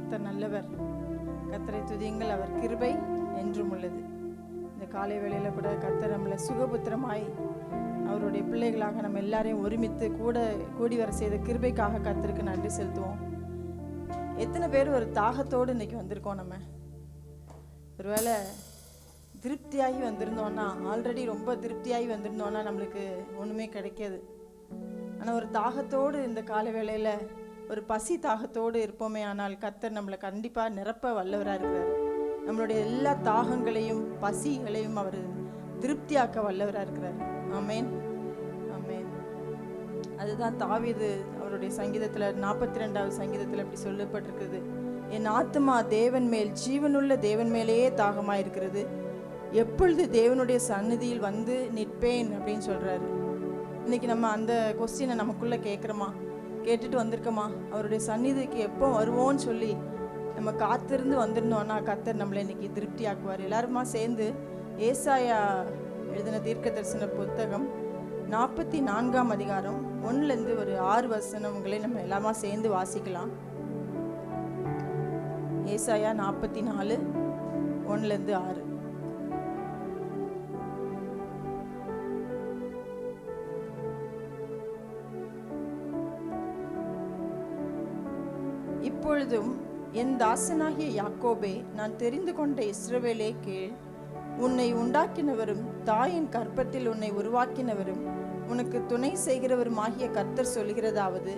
கர்த்தர் நல்லவர். கர்த்தரை துதியுங்கள், அவர் கிருபை என்றும் உள்ளது. இந்த காலை வேளையில் கூட கர்த்தர் நம்மளை சுகபுத்திரமாய் அவருடைய பிள்ளைகளாக நம்ம எல்லாரையும் ஒருமித்து கூடி வர செய்த கிருபைக்காக கர்த்தருக்கு நன்றி செலுத்துவோம். எத்தனை பேர் ஒரு தாகத்தோடு இன்னைக்கு வந்திருக்கோம்? நம்ம ஒருவேளை திருப்தியாகி வந்திருந்தோன்னா, ஆல்ரெடி ரொம்ப திருப்தியாகி வந்திருந்தோன்னா நம்மளுக்கு ஒன்றுமே கிடைக்காது. ஆனால் ஒரு தாகத்தோடு இந்த காலை வேளையில் ஒரு பசி தாகத்தோடு இருப்போமே, ஆனால் கர்த்தர் நம்மளை கண்டிப்பாக நிரப்ப வல்லவராக இருக்கிறார். நம்மளுடைய எல்லா தாகங்களையும் பசிகளையும் அவர் திருப்தியாக்க வல்லவராக இருக்கிறார். ஆமேன், ஆமேன். அதுதான் தாவீது அவருடைய சங்கீதத்தில் 42வது சங்கீதத்தில் இப்படி சொல்லப்பட்டிருக்குது, என் ஆத்துமா தேவன் மேல், ஜீவனுள்ள தேவன் மேலேயே தாகமாக இருக்கிறது, எப்பொழுது தேவனுடைய சந்நிதியில் வந்து நிற்பேன் அப்படின்னு சொல்கிறாரு. இன்னைக்கு நம்ம அந்த கொஸ்டினை நமக்குள்ளே கேட்குறோமா, கேட்டுட்டு வந்திருக்கோமா? அவருடைய சந்நிதிக்கு எப்போ வருவோன்னு சொல்லி நம்ம காத்திருந்து வந்திருந்தோன்னா கர்த்தர் நம்மளை இன்னைக்கு திருப்தி ஆக்குவார். எல்லாருமா சேர்ந்து ஏசாயா எழுதின தீர்க்க தரிசன புத்தகம் 44ஆம் அதிகாரம் 1லேருந்து ஒரு 6 வசனங்களை நம்ம எல்லாமா சேர்ந்து வாசிக்கலாம். ஏசாயா 44 1லேருந்து 6. இப்பொழுதும் என் தாசனாகிய யாக்கோபே, நான் தெரிந்து கொண்ட இஸ்ரவேலே கேள், உன்னை உண்டாக்கினவரும் தாயின் கர்ப்பத்தில் உன்னை உருவாக்கினவரும் உனக்கு துணை செய்கிறவருமாகிய கர்த்தர் சொல்கிறதாவது,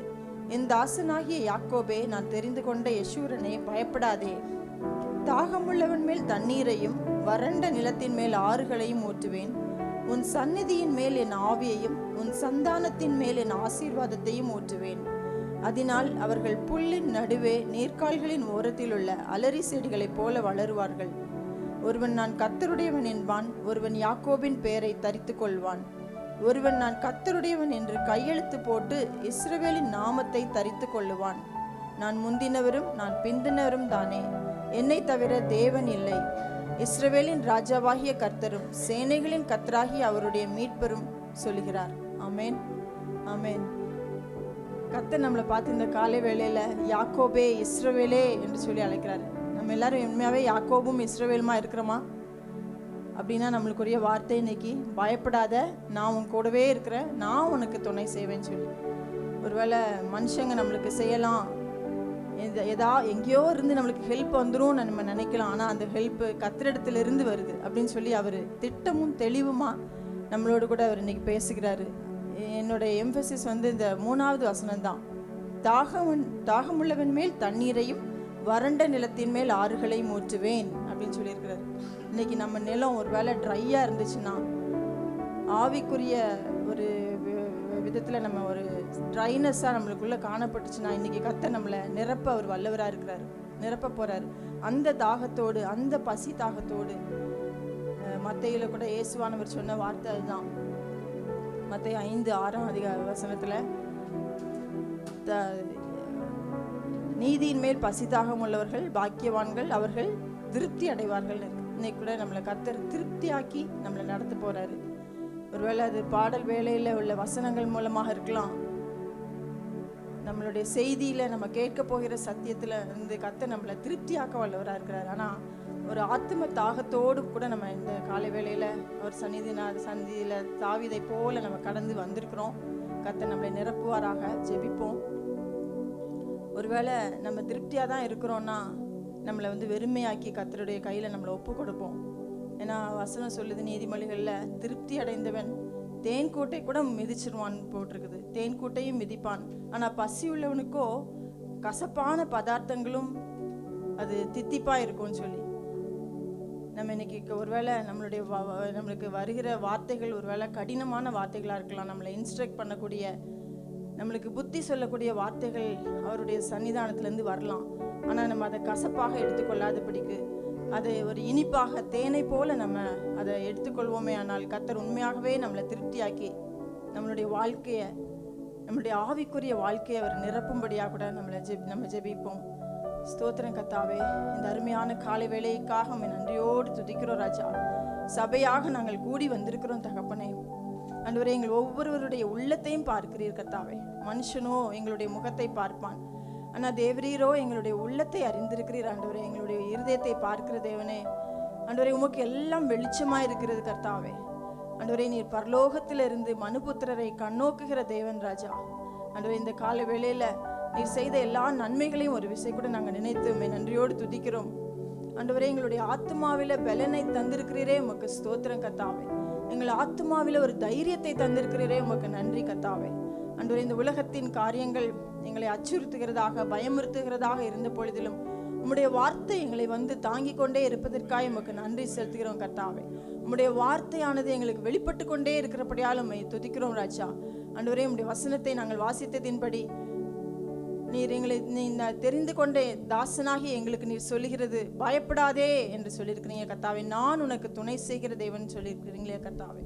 என் தாசனாகிய யாக்கோபே, நான் தெரிந்து கொண்ட யெஷூரனே, பயப்படாதே. தாகமுள்ளவன் மேல் தண்ணீரையும் வறண்ட நிலத்தின் மேல் ஆறுகளையும் ஊற்றுவேன். உன் சந்நிதியின் மேல் என் ஆவியையும் உன் சந்தானத்தின் மேல் என் ஆசீர்வாதத்தையும் ஊற்றுவேன். அதனால் அவர்கள் புல்லின் நடுவே நீர்க்கால்களின் ஓரத்தில் உள்ள அலரி செடிகளைப் போல வளருவார்கள். ஒருவன் நான் கர்த்தருடையவன் என்பான், ஒருவன் யாக்கோபின் பெயரை தரித்து கொள்வான். ஒருவன் நான் கர்த்தருடையவன் என்று கையெழுத்து போட்டு இஸ்ரவேலின் நாமத்தை தரித்து கொள்ளுவான். நான் முந்தினவரும் நான் பிந்தினவரும் தானே, என்னை தவிர தேவன் இல்லை. இஸ்ரவேலின் ராஜாவாகிய கர்த்தரும் சேனைகளின் கர்த்தராகிய அவருடைய மீட்பரும் சொல்லுகிறார். ஆமேன், ஆமேன். கர்த்தர் நம்மளை பார்த்து இந்த காலை வேளையில் யாக்கோபே, இஸ்ரவேலே என்று சொல்லி அழைக்கிறாரு. நம்ம எல்லாரும் உண்மையாகவே யாக்கோபும் இஸ்ரவேலுமா இருக்கிறோமா? அப்படின்னா நம்மளுக்குரிய வார்த்தை இன்னைக்கு, பயப்படாத, நான் உன் கூடவே இருக்கிறேன், நான் உனக்கு துணை செய்வேன்னு சொல்லி. ஒருவேளை மனுஷங்க நம்மளுக்கு செய்யலாம், எங்கேயோ இருந்து நம்மளுக்கு ஹெல்ப் வந்துடும் நம்ம நினைக்கலாம். ஆனால் அந்த ஹெல்ப் கர்த்தரிடத்திலிருந்து வருது அப்படின்னு சொல்லி அவர் திட்டமும் தெளிவுமா நம்மளோடு கூட அவர் இன்னைக்கு பேசுகிறாரு. என்னுடைய எம்பசிஸ் இந்த 3வது வசனம் தான். தாகமுள்ளவன் மேல் தண்ணீரையும் வறண்ட நிலத்தின் மேல் ஆறுகளையும் ஊற்றுவேன் அப்படின்னு சொல்லியிருக்கிறாரு. இன்னைக்கு நம்ம நிலம் ஒரு வேளை ட்ரையாக இருந்துச்சுன்னா, ஆவிக்குரிய ஒரு விதத்தில் நம்ம ஒரு ட்ரைனஸாக நம்மளுக்குள்ளே காணப்பட்டுச்சுன்னா, இன்னைக்கு கர்த்தர் நம்மளை நிரப்ப அவர் வல்லவராக இருக்கிறாரு, நிரப்ப போகிறாரு. அந்த தாகத்தோடு, அந்த பசி தாகத்தோடு மத்தேயுல கூட இயேசுவானவர் சொன்ன வார்த்தை அதுதான். மத்தேயு 5:6 வசனத்தில், நீதியின் மேல் பசி தாகம் உள்ளவர்கள் பாக்கியவான்கள், அவர்கள் திருப்தி அடைவார்கள். இன்னைக்கு கூட நம்மளை கர்த்தர் திருப்தியாக்கி நம்மளை நடத்த போறாரு. ஒருவேளை அது பாடல் வேளையில் உள்ள வசனங்கள் மூலமாக இருக்கலாம், நம்மளுடைய செய்தியில் நம்ம கேட்க போகிற சத்தியத்தில் கர்த்தர் நம்மளை திருப்தியாக்க வல்லவராக இருக்கிறார். ஆனால் ஒரு ஆத்ம தாகத்தோடு கூட நம்ம இந்த காலை வேளையில் அவர் சந்நிதியில் தாவீதை போல நம்ம கடந்து வந்திருக்கிறோம். கர்த்தர் நம்மளை நிரப்புவாராக. ஜெபிப்போம். ஒருவேளை நம்ம திருப்தியாக தான் இருக்கிறோன்னா நம்மளை வெறுமையாக்கி கர்த்தருடைய கையில் நம்மளை ஒப்பு கொடுப்போம். ஏன்னா வசனம் சொல்லுது நீதிமொழிகளில், திருப்தி அடைந்தவன் தேன்கூட்டை கூட மிதிச்சிருவான்னு போட்டிருக்குது. தேன்கூட்டையும் மிதிப்பான், ஆனால் பசி உள்ளவனுக்கோ கசப்பான பதார்த்தங்களும் அது தித்திப்பாக இருக்கும்னு சொல்லி நம்ம இன்னைக்கு ஒருவேளை நம்மளுக்கு வருகிற வார்த்தைகள் ஒருவேளை கடினமான வார்த்தைகளாக இருக்கலாம். நம்மளை இன்ஸ்ட்ரக்ட் பண்ணக்கூடிய, நம்மளுக்கு புத்தி சொல்லக்கூடிய வார்த்தைகள் அவருடைய சன்னிதானத்திலேருந்து வரலாம். ஆனால் நம்ம அதை கசப்பாக எடுத்துக்கொள்ளாதபடிக்கு அதை ஒரு இனிப்பாக தேனை போல நம்ம அதை எடுத்துக்கொள்வோமே. ஆனால் கர்த்தர் உண்மையாகவே நம்மளை திருப்தியாக்கி நம்மளுடைய வாழ்க்கையை, நம்மளுடைய ஆவிக்குரிய வாழ்க்கையை அவர் நிரப்பும்படியாக கூட நம்ம ஜெபிப்போம். ஸ்தோத்திரம் கர்த்தாவே, இந்த அருமையான காலை வேளைக்காக நன்றியோடு துதிக்கிறோம் ராஜா. சபையாக நாங்கள் கூடி வந்திருக்கிறோம் தகப்பனே. ஆண்டவரே, எங்கள் ஒவ்வொருவருடைய உள்ளத்தையும் பார்க்கிறீர் கர்த்தாவே. மனுஷனோ எங்களுடைய முகத்தை பார்ப்பான், ஆனால் தேவரீரோ எங்களுடைய உள்ளத்தை அறிந்திருக்கிறீர் ஆண்டவரே. எங்களுடைய இருதயத்தை பார்க்கிற தேவனே ஆண்டவரே, உமக்கு எல்லாம் வெளிச்சமாக இருக்கிறது கர்த்தாவே. ஆண்டவரே, நீர் பரலோகத்திலிருந்து மனுபுத்திரரை கண்ணோக்குகிற தேவன் ராஜா. ஆண்டவரே, இந்த கால வேளையில் நீர் செய்த எல்லா நன்மைகளையும் ஒரு விசை கூட நாங்கள் நினைத்து நன்றியோடு துதிக்கிறோம் ஆண்டவரே. எங்களுடைய ஆத்மாவில பலனை தந்திருக்கிறீரே, உமக்கு ஸ்தோத்திரம் கர்த்தாவே. எங்கள் ஆத்மாவில ஒரு தைரியத்தை தந்திருக்கிறீரே, உமக்கு நன்றி கர்த்தாவே. ஆண்டவரே, இந்த உலகத்தின் காரியங்கள் எங்களை அச்சுறுத்துகிறதாக பயமுறுத்துகிறதாக இருந்த பொழுதிலும் உம்முடைய வார்த்தை எங்களை வந்து தாங்கி கொண்டே இருப்பதற்காக உமக்கு நன்றி செலுத்துகிறோம் கர்த்தாவே. உம்முடைய வார்த்தையானது எங்களுக்கு வெளிப்பட்டு கொண்டே இருக்கிறபடியால் உம்மை துதிக்கிறோம் ராஜா. ஆண்டவரே, உம்முடைய வசனத்தை நாங்கள் வாசித்ததின்படி நீர் எங்களை தெரிந்து கொண்டே தாசனாகி எங்களுக்கு நீர் சொல்லுகிறது பயப்படாதே என்று சொல்லியிருக்கிறீங்க கர்த்தாவே. நான் உனக்கு துணை செய்கிற தேவன் சொல்லியிருக்கிறீங்களே கர்த்தாவே.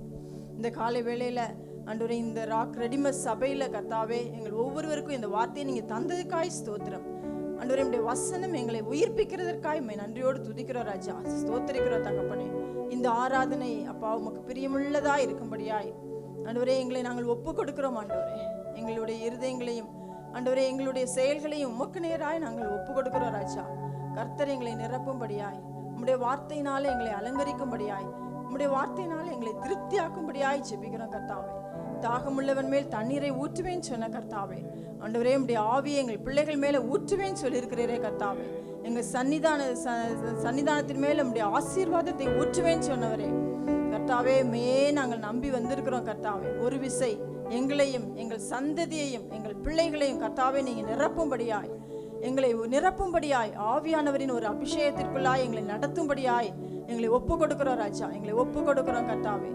இந்த காலை வேளையில் ஆண்டவரே, இந்த ராக் ரெடிமஸ் சபையில் கர்த்தாவே, எங்கள் ஒவ்வொருவருக்கும் இந்த வார்த்தையை நீங்கள் தந்ததுக்காய் ஸ்தோத்திரம் ஆண்டவரே. நம்முடைய வசனம் எங்களை உயிர்ப்பிக்கிறதற்காய் நன்றியோடு துதிக்கிறோம் ராஜா, ஸ்தோத்திரிக்கிறோம் தகப்பனே. இந்த ஆராதனை அப்பா உமக்கு பிரியமுள்ளதா இருக்கும்படியாய் ஆண்டவரே எங்களை நாங்கள் ஒப்பு கொடுக்கிறோம் ஆண்டவரே. எங்களுடைய இருதயங்களையும் ஆண்டவரே எங்களுடைய செயல்களையும் உமக்கு நேராய் நாங்கள் ஒப்பு கொடுக்கிறோம் ராஜா. கர்த்தர் எங்களை நிரப்பும்படியாய், உம்முடைய வார்த்தையினால எங்களை அலங்கரிக்கும்படியாய், உம்முடைய வார்த்தையினால எங்களை திருப்தியாக்கும்படியாய் ஜெபிக்கிறோம் கர்த்தாவே. தாகமுள்ளவன் மேல் தண்ணீரை ஊற்றுவேன்னு சொன்ன கர்த்தாவே. ஆண்டவரே, உம்முடைய ஆவியை எங்கள் பிள்ளைகள் மேல ஊற்றுவேன்னு சொல்லியிருக்கிறீரே கர்த்தாவே. எங்கள் சன்னிதானத்தின் மேல உம்முடைய ஆசீர்வாதத்தை ஊற்றுவேன்னு சொன்னவரே கர்த்தாவே. நாங்கள் நம்பி வந்திருக்கிறோம் கர்த்தாவே. ஒரு விசை எங்களையும் எங்கள் சந்ததியையும் எங்கள் பிள்ளைகளையும் கர்த்தாவே நீங்க நிரப்பும்படியாய், எங்களை நிரப்பும்படியாய், ஆவியானவரின் ஒரு அபிஷேகத்திற்குள்ளாய் எங்களை நடத்தும்படியாய் எங்களை ஒப்பு கொடுக்கிறோம் ராஜா. எங்களை ஒப்பு கொடுக்கிறோம் கர்த்தாவே.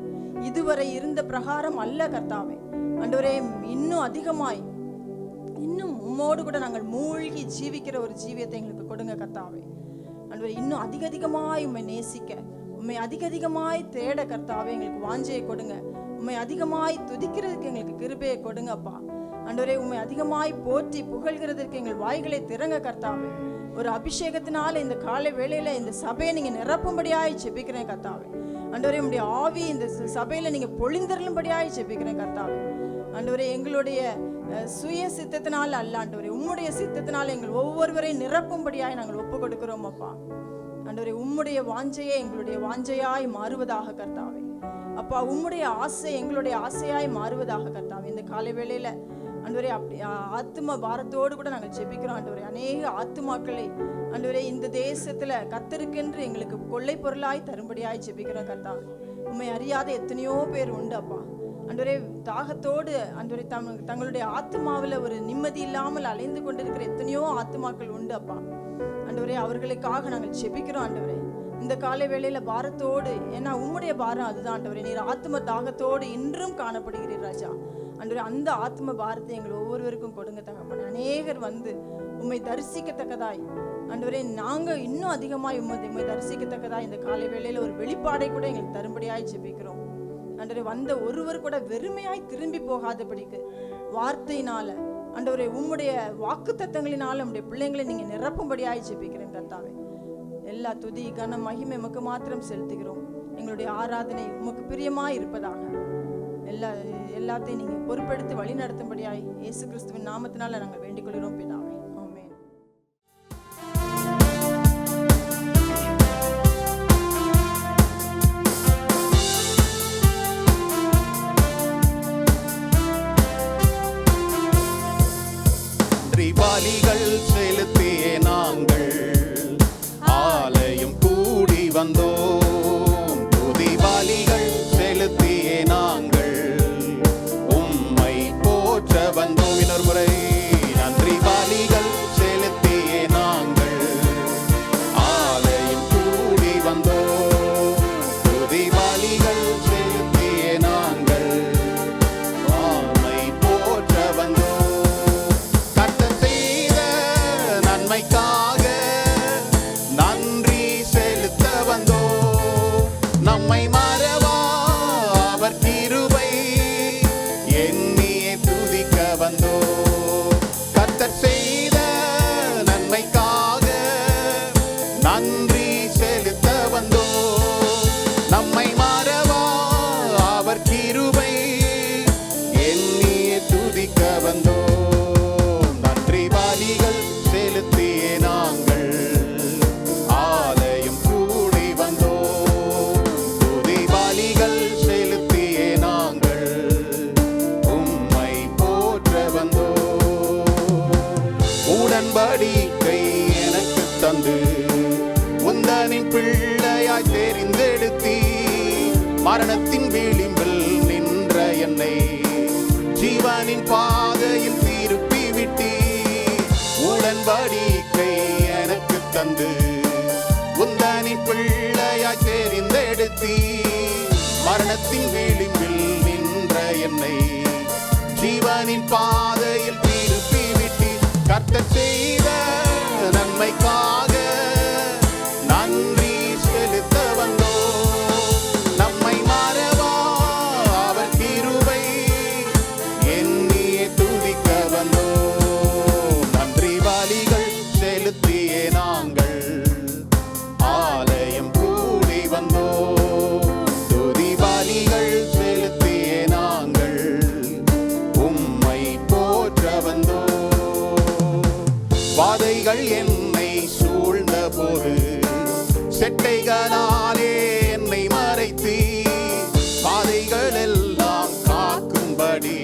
இதுவரை இருந்த பிரகாரம் அல்ல கர்த்தாவே. ஆண்டவரே, இன்னும் அதிகமாய் இன்னும் உம்மோடு கூட நாங்கள் மூழ்கி ஜீவிக்கிற ஒரு ஜீவியத்தை எங்களுக்கு கொடுங்க கர்த்தாவே. ஆண்டவரே, இன்னும் அதிகமாய் உம்மை நேசிக்க, உம்மை அதிகமாய் தேட கர்த்தாவே எங்களுக்கு வாஞ்சையை கொடுங்க. உம்மை அதிகமாய் துதிக்கிறதுக்கு எங்களுக்கு கிருபையை கொடுங்க அப்பா. ஆண்டவரே, உம்மை அதிகமாய் போற்றி புகழ்கிறதுக்கு எங்கள் வாய்களை திறங்க கர்த்தாவே. ஒரு அபிஷேகத்தினால இந்த காலை வேளையில இந்த சபையை நீங்க நிரப்பும்படியாய் ஜெபிக்கிறேன் கர்த்தாவே. ஆண்டவரே, உம்முடைய ஆவி இந்த சபையில நீங்க பொழிந்தருளும்படியாய் ஜெபிக்கிறேன் கர்த்தாவே. ஆண்டவரே, எங்களுடைய சுய சித்தத்தினால் அல்ல ஆண்டவரே, உம்முடைய சித்தத்தினால் எங்கள் ஒவ்வொருவரையும் நிரப்பும்படியாய் நாங்கள் ஒப்பு கொடுக்கிறோம் அப்பா. ஆண்டவரே, உம்முடைய வாஞ்சையே எங்களுடைய வாஞ்சையாய் மாறுவதாக கர்த்தாவே. அப்பா, உம்முடைய ஆசை எங்களுடைய ஆசையாய் மாறுவதாக கர்த்தாவே. இந்த காலை வேளையில ஆண்டவரே அப்படி ஆத்தும பாரத்தோடு கூட நாங்கள் ஜெபிக்கிறோம் ஆண்டவரே. அநேக ஆத்துமாக்களை ஆண்டவரே இந்த தேசத்துல கர்த்தருக்கென்று எங்களுக்கு கொள்ளை பொருளாய் தரும்படியாய் ஜெபிக்கிறோம் கர்த்தாவே. உம்மை அறியாத எத்தனையோ பேர் உண்டு அப்பா. ஆண்டவரே, தாகத்தோடு ஆண்டவரே தங்களுடைய ஆத்மாவில் ஒரு நிம்மதி இல்லாமல் அலைந்து கொண்டிருக்கிற எத்தனையோ ஆத்மாக்கள் உண்டு அப்பா. ஆண்டவரே, அவர்களுக்காக நாங்கள் ஜெபிக்கிறோம் ஆண்டவரே. இந்த காலை வேளையில பாரத்தோடு, ஏன்னா உம்முடைய பாரம் அதுதான் ஆண்டவரே. நீர் ஆத்ம தாகத்தோடு இன்றும் காணப்படுகிறீர் ராஜா. ஆண்டவரே, அந்த ஆத்ம பாரத்தை எங்கள் ஒவ்வொருவருக்கும் கொடுங்க தகப்பனே. அநேகர் வந்து உம்மை தரிசிக்கத்தக்கதாய் ஆண்டவரே, நாங்கள் இன்னும் அதிகமாய் உம்மை தரிசிக்கத்தக்கதாய் இந்த காலை வேளையில ஒரு வெளிப்பாடை கூட எங்களுக்கு தரும்படியாய் ஜெபிக்கிறோம் ஆண்டவரே. வந்த ஒருவர் கூட வெறுமையாய் திரும்பி போகாதபடிக்கு வார்த்தையினால ஆண்டவரே, உம்முடைய வாக்கு தத்தங்களினால உம்முடைய பிள்ளைங்களை நீங்க நிரப்பும்படியாய் ஜெபிக்கிறேன் கர்த்தாவே. எல்லா துதி கன மகிமை உமக்கு மாத்திரம் செலுத்துகிறோம். எங்களுடைய ஆராதனை உமக்கு பிரியமாய் இருப்பதாக எல்லாத்தையும் நீங்க பொறுப்பெடுத்து வழி நடத்தும்படியாய் இயேசு கிறிஸ்துவின் நாமத்தினால நாங்கள் வேண்டிக் கொள்கிறோம் பிதாவே. ஆமென். பலிகள் செலுத்திய நாங்கள் ஆலயம் கூடி வந்தோம். துதி பலிகள் செலுத்திய நாங்கள் உம்மை போற்ற வந்தோம். இன்னொரு முறை நன்றி பலி கொண்டு உந்தனின் பிள்ளையாய் தெரிந்தெடுத்தீ. மரணத்தின் விளிம்பில் நின்ற என்னை ஜீவனின் பாதையில் திருப்பி விட்டீ. உடன்படிக்கை எனக்கு தந்து உந்தனின் பிள்ளையாய் தெரிந்தெடுத்தீ. மரணத்தின் விளிம்பில் நின்ற என்னை ஜீவனின் பாதையில் திருப்பி விட்டீ. கர்த்தர் செய்த நன்மைக்காக நன்றி செலுத்த வந்தோம். நம்மை மறவா அவர் கிருபை எண்ணியே துதிக்க வந்தோம். நன்றி பலிகள் செலுத்தியே நாங்கள் ஆலயம் கூடி வந்தோம். துதி பலிகள் செலுத்தியே நாங்கள் உம்மை போற்ற வந்தோம். வாதைகள் என்னை சூழ்ந்த போது செட்டைகளாலே என்னை மறைத்தீ. பாதைகள் எல்லாம் காக்கும்படி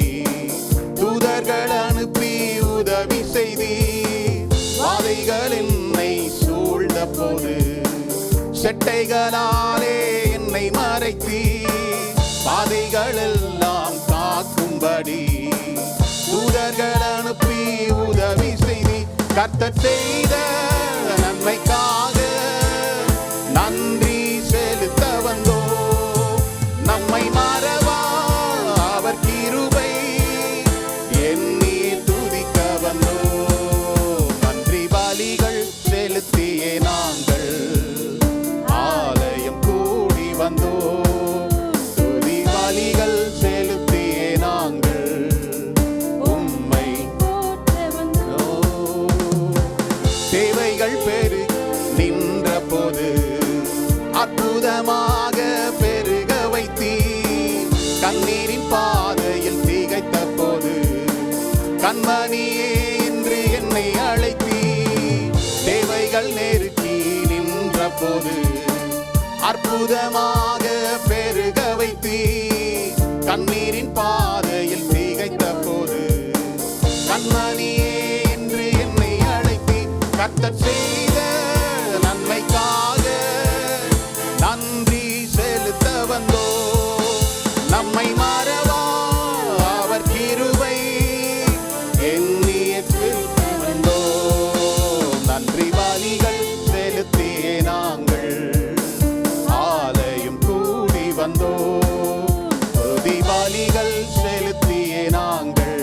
தூதர்கள் அனுப்பி உதவி செய்தீ. வாதைகள் என்னை சூழ்ந்த போது செட்டைகளாலே என்னை மறைத்தீ. பாதைகள் எல்லாம் காக்கும்படி தூதர்கள் அனுப்பி உதவி செய்தீ. கர்த்தர் செய்த நன்மைக்காக நன்றி செலுத்த வந்தோம். நம்மை மறவா அவர் கிருபை எண்ணி துதிக்க வந்தோம். நன்றி பலிகள் செலுத்தியே நாங்கள் ஆலயம் கூடி வந்தோம். துதி பலிகள் செலுத்தியே நாங்கள் உம்மை தேவைகள் பெரு நின்ற போது அற்புதமாக பெருக வைத்தீ. கண்ணீரின் பாதையில் திகைத்த போது கண்மணியே என்று என்னை அழைத்தீ. தேவைகள் நெருக்கி நின்ற போது அற்புதமாக பெருக வைத்தீ. கண்ணீரின் பாதையில் திகைத்த போது கண்மணியே என்று என்னை அழைத்தீ. கர்த்தர் செய்த நன்மைக்காக நன்றி செலுத்த வந்தோம். நம்மை மறவா அவர் கிருபை எண்ணியே துதிக்க வந்தோம். நன்றி பலிகள் செலுத்தியே நாங்கள் ஆலயம் கூடி வந்தோம். துதி பலிகள் செலுத்தியே நாங்கள்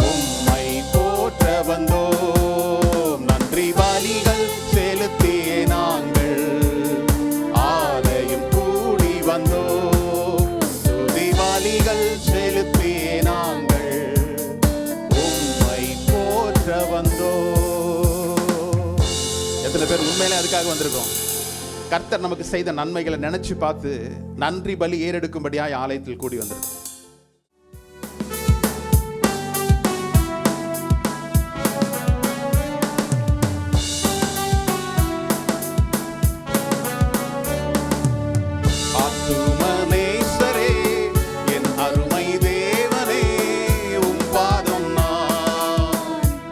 உம்மை போற்ற வந்தோம். நன்றி பலிகள் செலுத்தியே நாங்கள் ஆலயம் கூடி வந்தோம். துதி பலிகள் செலுத்தியே நாங்கள் உம்மை போற்ற வந்தோம். எத்தனை பேர் உண்மையிலே அதுக்காக வந்திருக்கோம்? கர்த்தர் நமக்கு செய்த நன்மைகளை நினைச்சு பார்த்து நன்றி பலி ஏறெடுக்கும்படியாய் ஆலயத்தில் கூடி வந்திருக்கோம். ஆத்துமனேசரே, என் அருமை தேவனே, உம் பாதம் நான்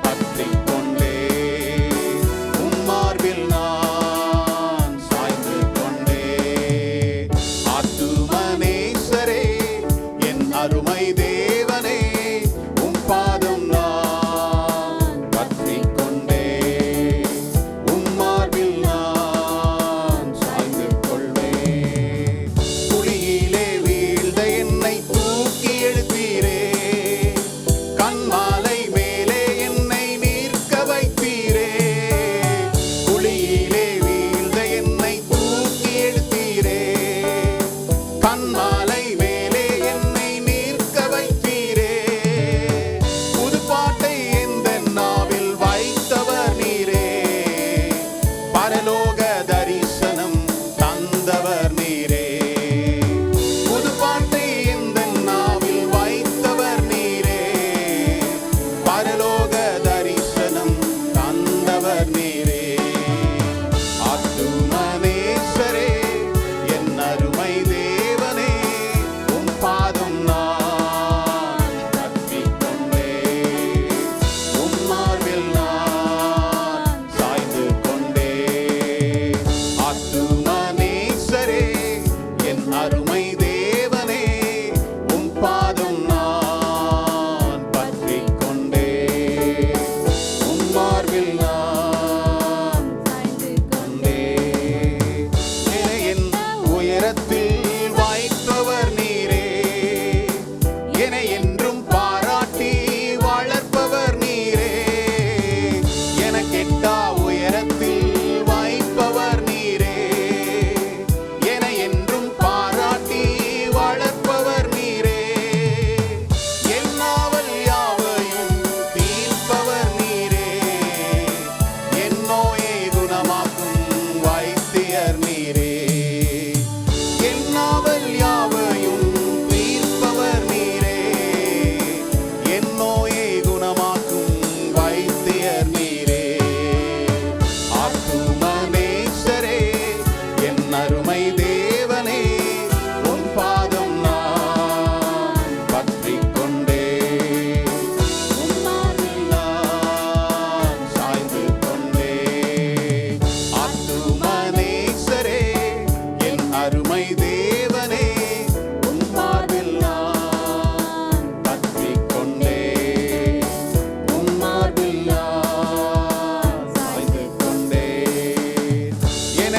பற்றிக் கொண்டே, உம் மார்பில் நான் சாய்ந்து கொண்டே. ஆத்துமனேசரே,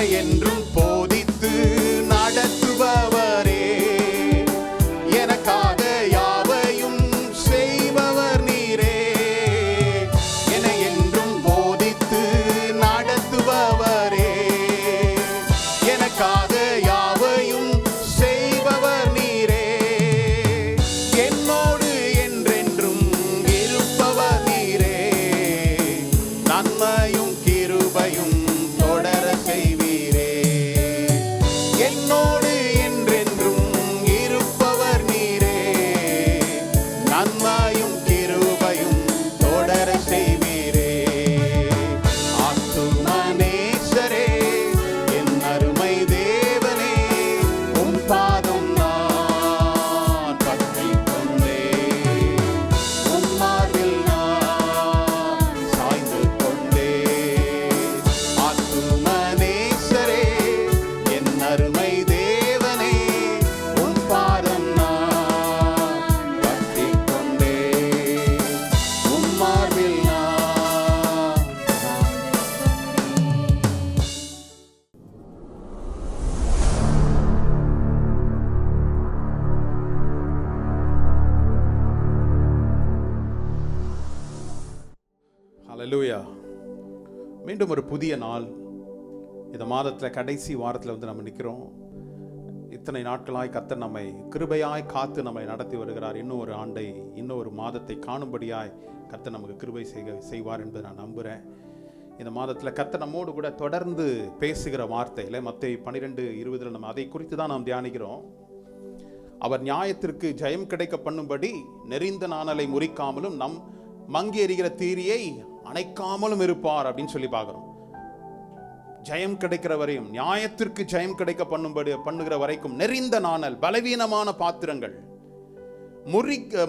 என்னை என்றும் போதித்து நடத்துபவரே, எனக்காக யாவையும் செய்பவர் நீரே. என்னை என்றும் போதித்து நடத்துபவரே, எனக்காக யாவையும் செய்பவர் நீரே. என்னோடு என்றென்றும் இருப்பவர் நீரே, நன்மையும் கிருபையும் தொடர செய்வீரே. என்னோடு என்றென்றும் இருப்பவர் நீரே, நன்மையும் கிருபையும் தொடர செய்வீரே. ஆத்துமனேசரே, என் அருமை தேவனே, உம் பாதம் நான் பற்றிக் கொண்டேன். உம் மார்பில் நான் சாய்ந்து கொண்டேன். ஆத்துமனேசரே, என் அருமை தேவனே, உம் பாதம் நான் பற்றிக் கொண்டேன். உம் மார்பில் நான் ஹல்லேலூயா. மீண்டும் ஒரு புதிய நாள். இந்த மாதத்தில் கடைசி வாரத்தில் நம்ம நிற்கிறோம். இத்தனை நாட்களாய் கர்த்தர் நம்மை கிருபையாய் காத்து நம்மை நடத்தி வருகிறார். இன்னும் ஒரு ஆண்டை, இன்னும் ஒரு மாதத்தை காணும்படியாய் கர்த்தர் நமக்கு கிருபை செய்வார் என்பதை நான் நம்புகிறேன். இந்த மாதத்தில் கர்த்தர் நம்மோடு கூட தொடர்ந்து பேசுகிற வார்த்தையில் மத்தேயு 12:20 நம்ம அதை குறித்து தான் நாம் தியானிக்கிறோம். அவர் நியாயத்திற்கு ஜெயம் கிடைக்க பண்ணும்படி நெறிந்த நாணலை முறிக்காமலும் நம் மங்கி எறிகிற தீரியை அணைக்காமலும் இருப்பார் அப்படின்னு சொல்லி பார்க்கிறோம். ஜெயம் கிடைக்கிற வரையும், நியாயத்திற்கு ஜெயம் கிடைக்க பண்ணுகிற வரைக்கும் நெறிந்த நாணல், பலவீனமான பாத்திரங்கள்,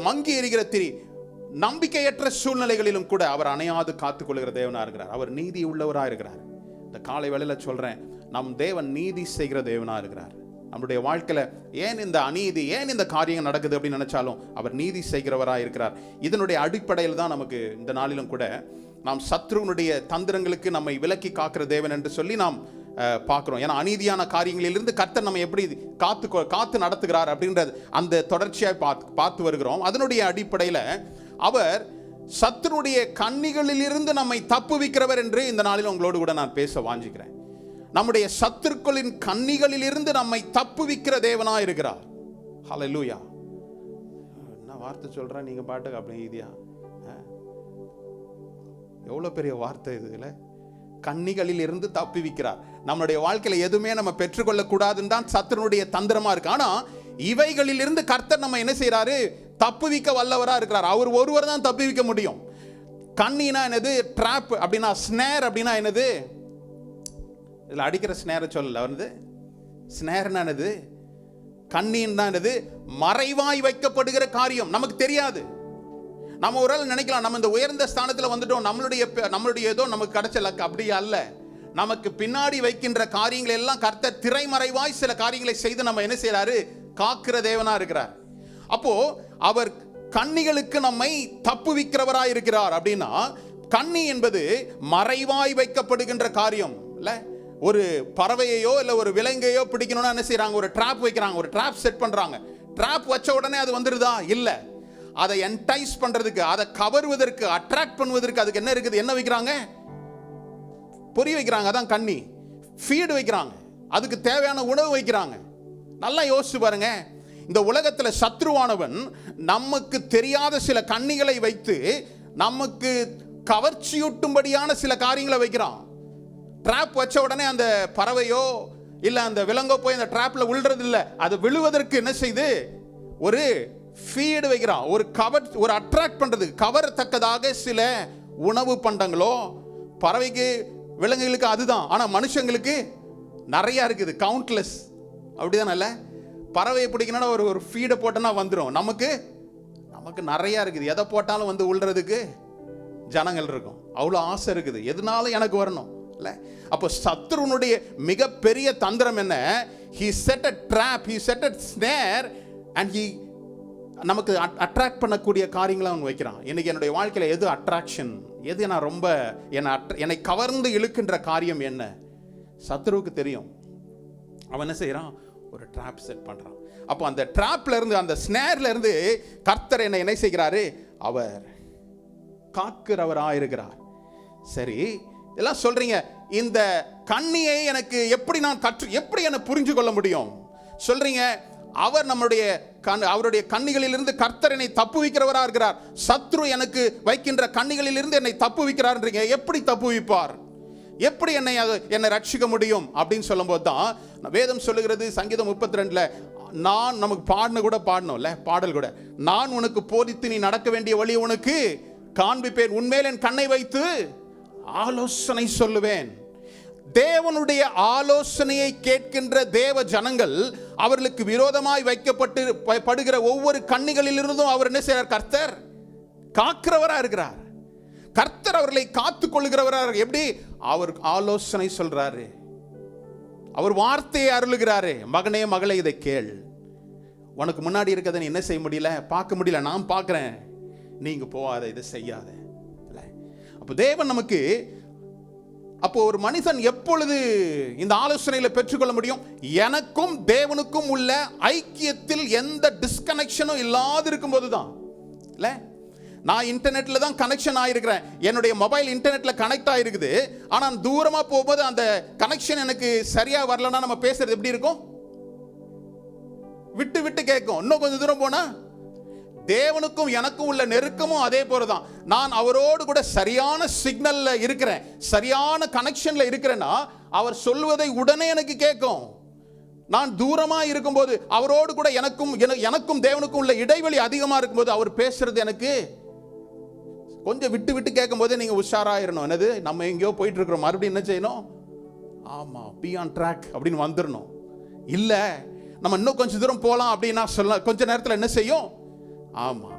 மங்கி எறிகிற திரி, நம்பிக்கையற்ற சூழ்நிலைகளிலும் கூட அவர் அணையாது காத்துக்கொள்கிற தேவனா இருக்கிறார். அவர் நீதி உள்ளவராக இருக்கிறார். இந்த காலை வேளையில சொல்றேன், நம் தேவன் நீதி செய்கிற தேவனா இருக்கிறார். நம்முடைய வாழ்க்கையில ஏன் இந்த அநீதி, ஏன் இந்த காரியம் நடக்குது அப்படின்னு நினைச்சாலும் அவர் நீதி செய்கிறவராக இருக்கிறார். இதனுடைய அடிப்படையில் தான் நமக்கு இந்த நாளிலும் கூட நாம் சத்ருவனுடைய தந்திரங்களுக்கு நம்மை விலக்கி காக்கிற தேவன் என்று சொல்லி நாம் பார்க்கிறோம். ஏன்னா அநீதியான காரியங்களிலிருந்து கர்த்தர் நம்ம எப்படி காத்து நடத்துகிறார் அப்படின்றது அந்த தொடர்ச்சியாய் பார்த்து வருகிறோம். அதனுடைய அடிப்படையில் அவர் சத்ருடைய கண்ணிகளிலிருந்து நம்மை தப்புவிக்கிறவர் என்று இந்த நாளில் உங்களோடு கூட நான் பேச வாஞ்சிக்கிறேன். நம்முடைய சத்துருக்களின் கண்ணிகளிலிருந்து நம்மை தப்புவிக்கிற தேவனா இருக்கிறார். ஹல்லேலூயா. என்ன வார்த்தை சொல்றேன், நீங்க பாட்டுக்கு அப்படி ஈதியா, எவ்வளவு பெரிய வார்த்தை இதுல. கண்ணிகளில் இருந்து தப்புவிக்கிறார். நம்மளுடைய வாழ்க்கையில எதுவுமே நம்ம பெற்றுக்கொள்ள கூடாதுன்னு தான் சத்துருடைய தந்திரமா இருக்கு. ஆனா இவைகளில் இருந்து கர்த்தர் நம்ம என்ன செய்யறாரு, தப்புவிக்க வல்லவரா இருக்கிறார். அவர் ஒருவர் தான் தப்புவிக்க முடியும். கண்ணினா என்னது, ட்ராப் அப்படின்னா, ஸ்னேர் அப்படின்னா என்னது, இதுல அடிக்கிற ஸ்னேரை சொல்லல, வந்து ஸ்னேர்னா என்னது, கண்ணின்னா என்னது, மறைவாய் வைக்கப்படுகிற காரியம், நமக்கு தெரியாது. நம்ம ஒரு ஆள் நினைக்கலாம், நம்ம இந்த உயர்ந்த ஸ்தானத்தில் வந்துட்டோம், நம்மளுடைய ஏதோ நமக்கு கிடைச்ச லக்கு. அப்படி அல்ல. நமக்கு பின்னாடி வைக்கின்ற காரியங்கள் எல்லாம் கர்த்தர் திரைமறைவாய் சில காரியங்களை செய்து நம்ம என்ன செய்யறாரு, காக்கிற தேவனா இருக்கிறார். அப்போ அவர் கண்ணிகளுக்கு நம்மை தப்புவிக்கிறவராய் இருக்கிறார். அப்படின்னா கண்ணி என்பது மறைவாய் வைக்கப்படுகின்ற காரியம் இல்ல. ஒரு பறவையோ இல்ல ஒரு விலங்கையோ பிடிக்கணும்னா என்ன செய்யறாங்க, ஒரு ட்ராப் வைக்கிறாங்க, ஒரு ட்ராப் செட் பண்றாங்க. ட்ராப் வச்ச உடனே அது வந்துருதா? இல்ல. அதை என்டைஸ் பண்றதுக்கு, அதை கவர்வதற்கு, அட்ராக்ட் பண்ணுவதற்கு அதுக்கு என்ன இருக்குது, என்ன வைக்கிறாங்க, பொறி வைக்கிறாங்க. அதான் கண்ணி. ஃபீடு வைக்கிறாங்க, அதுக்கு தேவையான உணவு வைக்கிறாங்க. நல்லா யோசிச்சு பாருங்க. இந்த உலகத்துல சத்ருவானவன் நமக்கு தெரியாத சில கண்ணிகளை வைத்து நமக்கு கவர்ச்சியூட்டும்படியான சில காரியங்களை வைக்கிறான். ட்ராப் வச்ச உடனே அந்த பறவையோ இல்ல அந்த விலங்கோ போய் அந்த ட்ராப்ல விழுறது இல்ல, அது விழுவதற்கு என்ன செய்து, ஒரு ஃபீடு வைக்கிறான், ஒரு கவர், ஒரு அட்ராக்ட் பண்றதுக்கு, கவரத்தக்கதாக சில உணவு பண்டங்களோ. பறவைக்கு விலங்குகளுக்கு அதுதான். ஆனா மனுஷங்களுக்கு நிறைய இருக்குது, கவுண்ட்லெஸ். அப்படிதான் இல்ல. பறவையை பிடிக்கணும்னா ஒரு ஃபீடை போட்டோன்னா வந்துடும். நமக்கு நிறைய இருக்குது. எதை போட்டாலும் வந்து உள்றதுக்கு ஜனங்கள் இருக்கும். அவ்வளோ ஆசை இருக்குது, எதுனாலும் எனக்கு வரணும் இல்ல. அப்போ சத்ருனுடைய மிகப்பெரிய தந்திரம் என்ன? he set a trap, he set a snare and he நமக்கு அட்ராக்ட் பண்ணக்கூடிய காரியங்களை அவன் வைக்கிறான். இன்னைக்கு என்னுடைய வாழ்க்கையில் எது அட்ராக்ஷன், எது நான் ரொம்ப என்னை கவர்ந்து இழுக்கின்ற காரியம் என்ன? சத்துருவுக்கு தெரியும். அவன் என்ன செய்யறான்? ஒரு ட்ராப் செட் பண்றான். அப்போ அந்த ட்ராப்ல இருந்து, அந்த ஸ்னேர்ல இருந்து கர்த்தர் என்ன செய்கிறாரு? அவர் காக்கிறவராயிருக்கிறார். சரி, இதெல்லாம் சொல்றீங்க, இந்த கண்ணியை எனக்கு எப்படி நான் எப்படி என்ன புரிஞ்சு கொள்ள முடியும் சொல்றீங்க? அவர் நம்முடைய அவருடைய கண்ணிகளிலிருந்து கர்த்தர் என்னை தப்புவிக்கிறவரா இருக்கிறார். சத்ரு எனக்கு வைக்கின்ற கண்ணிகளிலிருந்து என்னை தப்புவிக்கிறார்ன்றீங்க. எப்படி தப்புவிப்பார்? எப்படி என்னை ரட்சிக்க முடியும் அப்படின்னு சொல்லும் போது தான் வேதம் சொல்லுகிறது, சங்கீதம் 32ல நான், நமக்கு பாடணும்ல பாடல் கூட, நான் உனக்கு போதித்து நீ நடக்க வேண்டிய வழி உனக்கு காண்பிப்பேன், உன்மேல் என் கண்ணை வைத்து ஆலோசனை சொல்லுவேன். தேவனுடைய ஆலோசனையை கேட்கின்ற தேவ ஜனங்கள், அவர்களுக்கு விரோதமாய் வைக்கப்படுகிற ஒவ்வொரு கண்ணிகளிலிருந்தும் அவர் என்ன செய்றார்? கர்த்தர் காக்கிறவரா இருக்கிறார். கர்த்தர் அவர்களை காத்துக் கொள்ளுகிறவரா. எப்படி? அவர் ஆலோசனை சொல்றாரு, அவர் வார்த்தையை அருளுகிறாரு. மகனே மகளே இதை கேள், உனக்கு முன்னாடி இருக்கிறத நீ என்ன செய்ய முடியல, பார்க்க முடியல, நான் பார்க்கிறேன், நீங்க போகாத, இதை செய்யாத. அப்போ தேவன் நமக்கு, அப்போ ஒரு மனிதன் எப்பொழுது இந்த ஆலோசனையில பெற்றுக்கொள்ள முடியும்? எனக்கும் தேவனுக்கும் உள்ள ஐக்கியத்தில் எந்த டிஸ்கனெக்ஷனும் இல்லாது இருக்கும் போதுதான். இல்ல, நான் இன்டர்நெட்ல தான் கனெக்ஷன் ஆயிருக்கிறேன், என்னுடைய மொபைல் இன்டர்நெட்ல கனெக்ட் ஆயிருக்குது. ஆனா தூரமா போகும்போது அந்த கனெக்ஷன் எனக்கு சரியா வரலன்னா நம்ம பேசுறது எப்படி இருக்கும்? விட்டு விட்டு கேட்கும். இன்னும் கொஞ்சம் தூரம் போனா தேவனுக்கும் எனக்கும் உள்ள நெருக்கமும் அதே போலதான். நான் அவரோடு கூட சரியான சிக்னல்ல இருக்கிறேன், சரியான கனெக்ஷன்ல இருக்கிறேன்னா அவர் சொல்வதை உடனே எனக்கு கேட்கும். நான் தூரமா இருக்கும்போது, அவரோடு கூட எனக்கும் தேவனுக்கும் உள்ள இடைவெளி அதிகமா இருக்கும்போது, அவர் பேசுறது எனக்கு கொஞ்சம் விட்டு விட்டு கேட்கும் போதே நீங்க உஷாராயிரணும். என்னது, நம்ம எங்கேயோ போயிட்டு இருக்கிறோம், மறுபடியும் என்ன செய்யணும்? ஆமா, பி ஆன் ட்ராக் அப்படின்னு வந்துடணும். இல்ல, நம்ம இன்னும் கொஞ்சம் தூரம் போலாம் அப்படின்னா சொல்ல கொஞ்ச நேரத்தில் என்ன செய்யும்? ஆமா,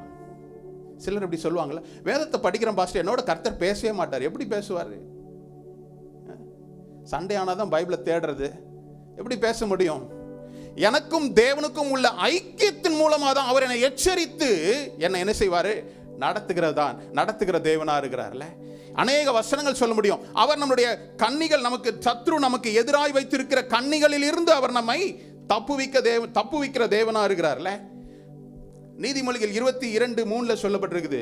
சிலர் இப்படி சொல்லுவாங்கல்ல, வேதத்தை படிக்கிறேன் பாஸ்டர், என்னோட கர்த்தர் பேசவே மாட்டார். எப்படி பேசுவார்? சண்டே ஆனாதான் பைபிளை தேடுறது, எப்படி பேச முடியும்? எனக்கும் தேவனுக்கும் உள்ள ஐக்கியத்தின் மூலமாக தான் அவர் என்னை எச்சரித்து என்னை என்ன செய்வாரு? நடத்துகிற தேவனா இருக்கிறார்ல. அநேக வசனங்கள் சொல்ல முடியும். அவர் நம்முடைய கண்ணிகள், நமக்கு சத்ரு நமக்கு எதிராய் வைத்திருக்கிற கண்ணிகளில் இருந்து அவர் நம்மை தப்புவிக்கிற தேவனா இருக்கிறார்ல. நீதிமொழிகள் 22:3 சொல்லப்பட்டிருக்குது,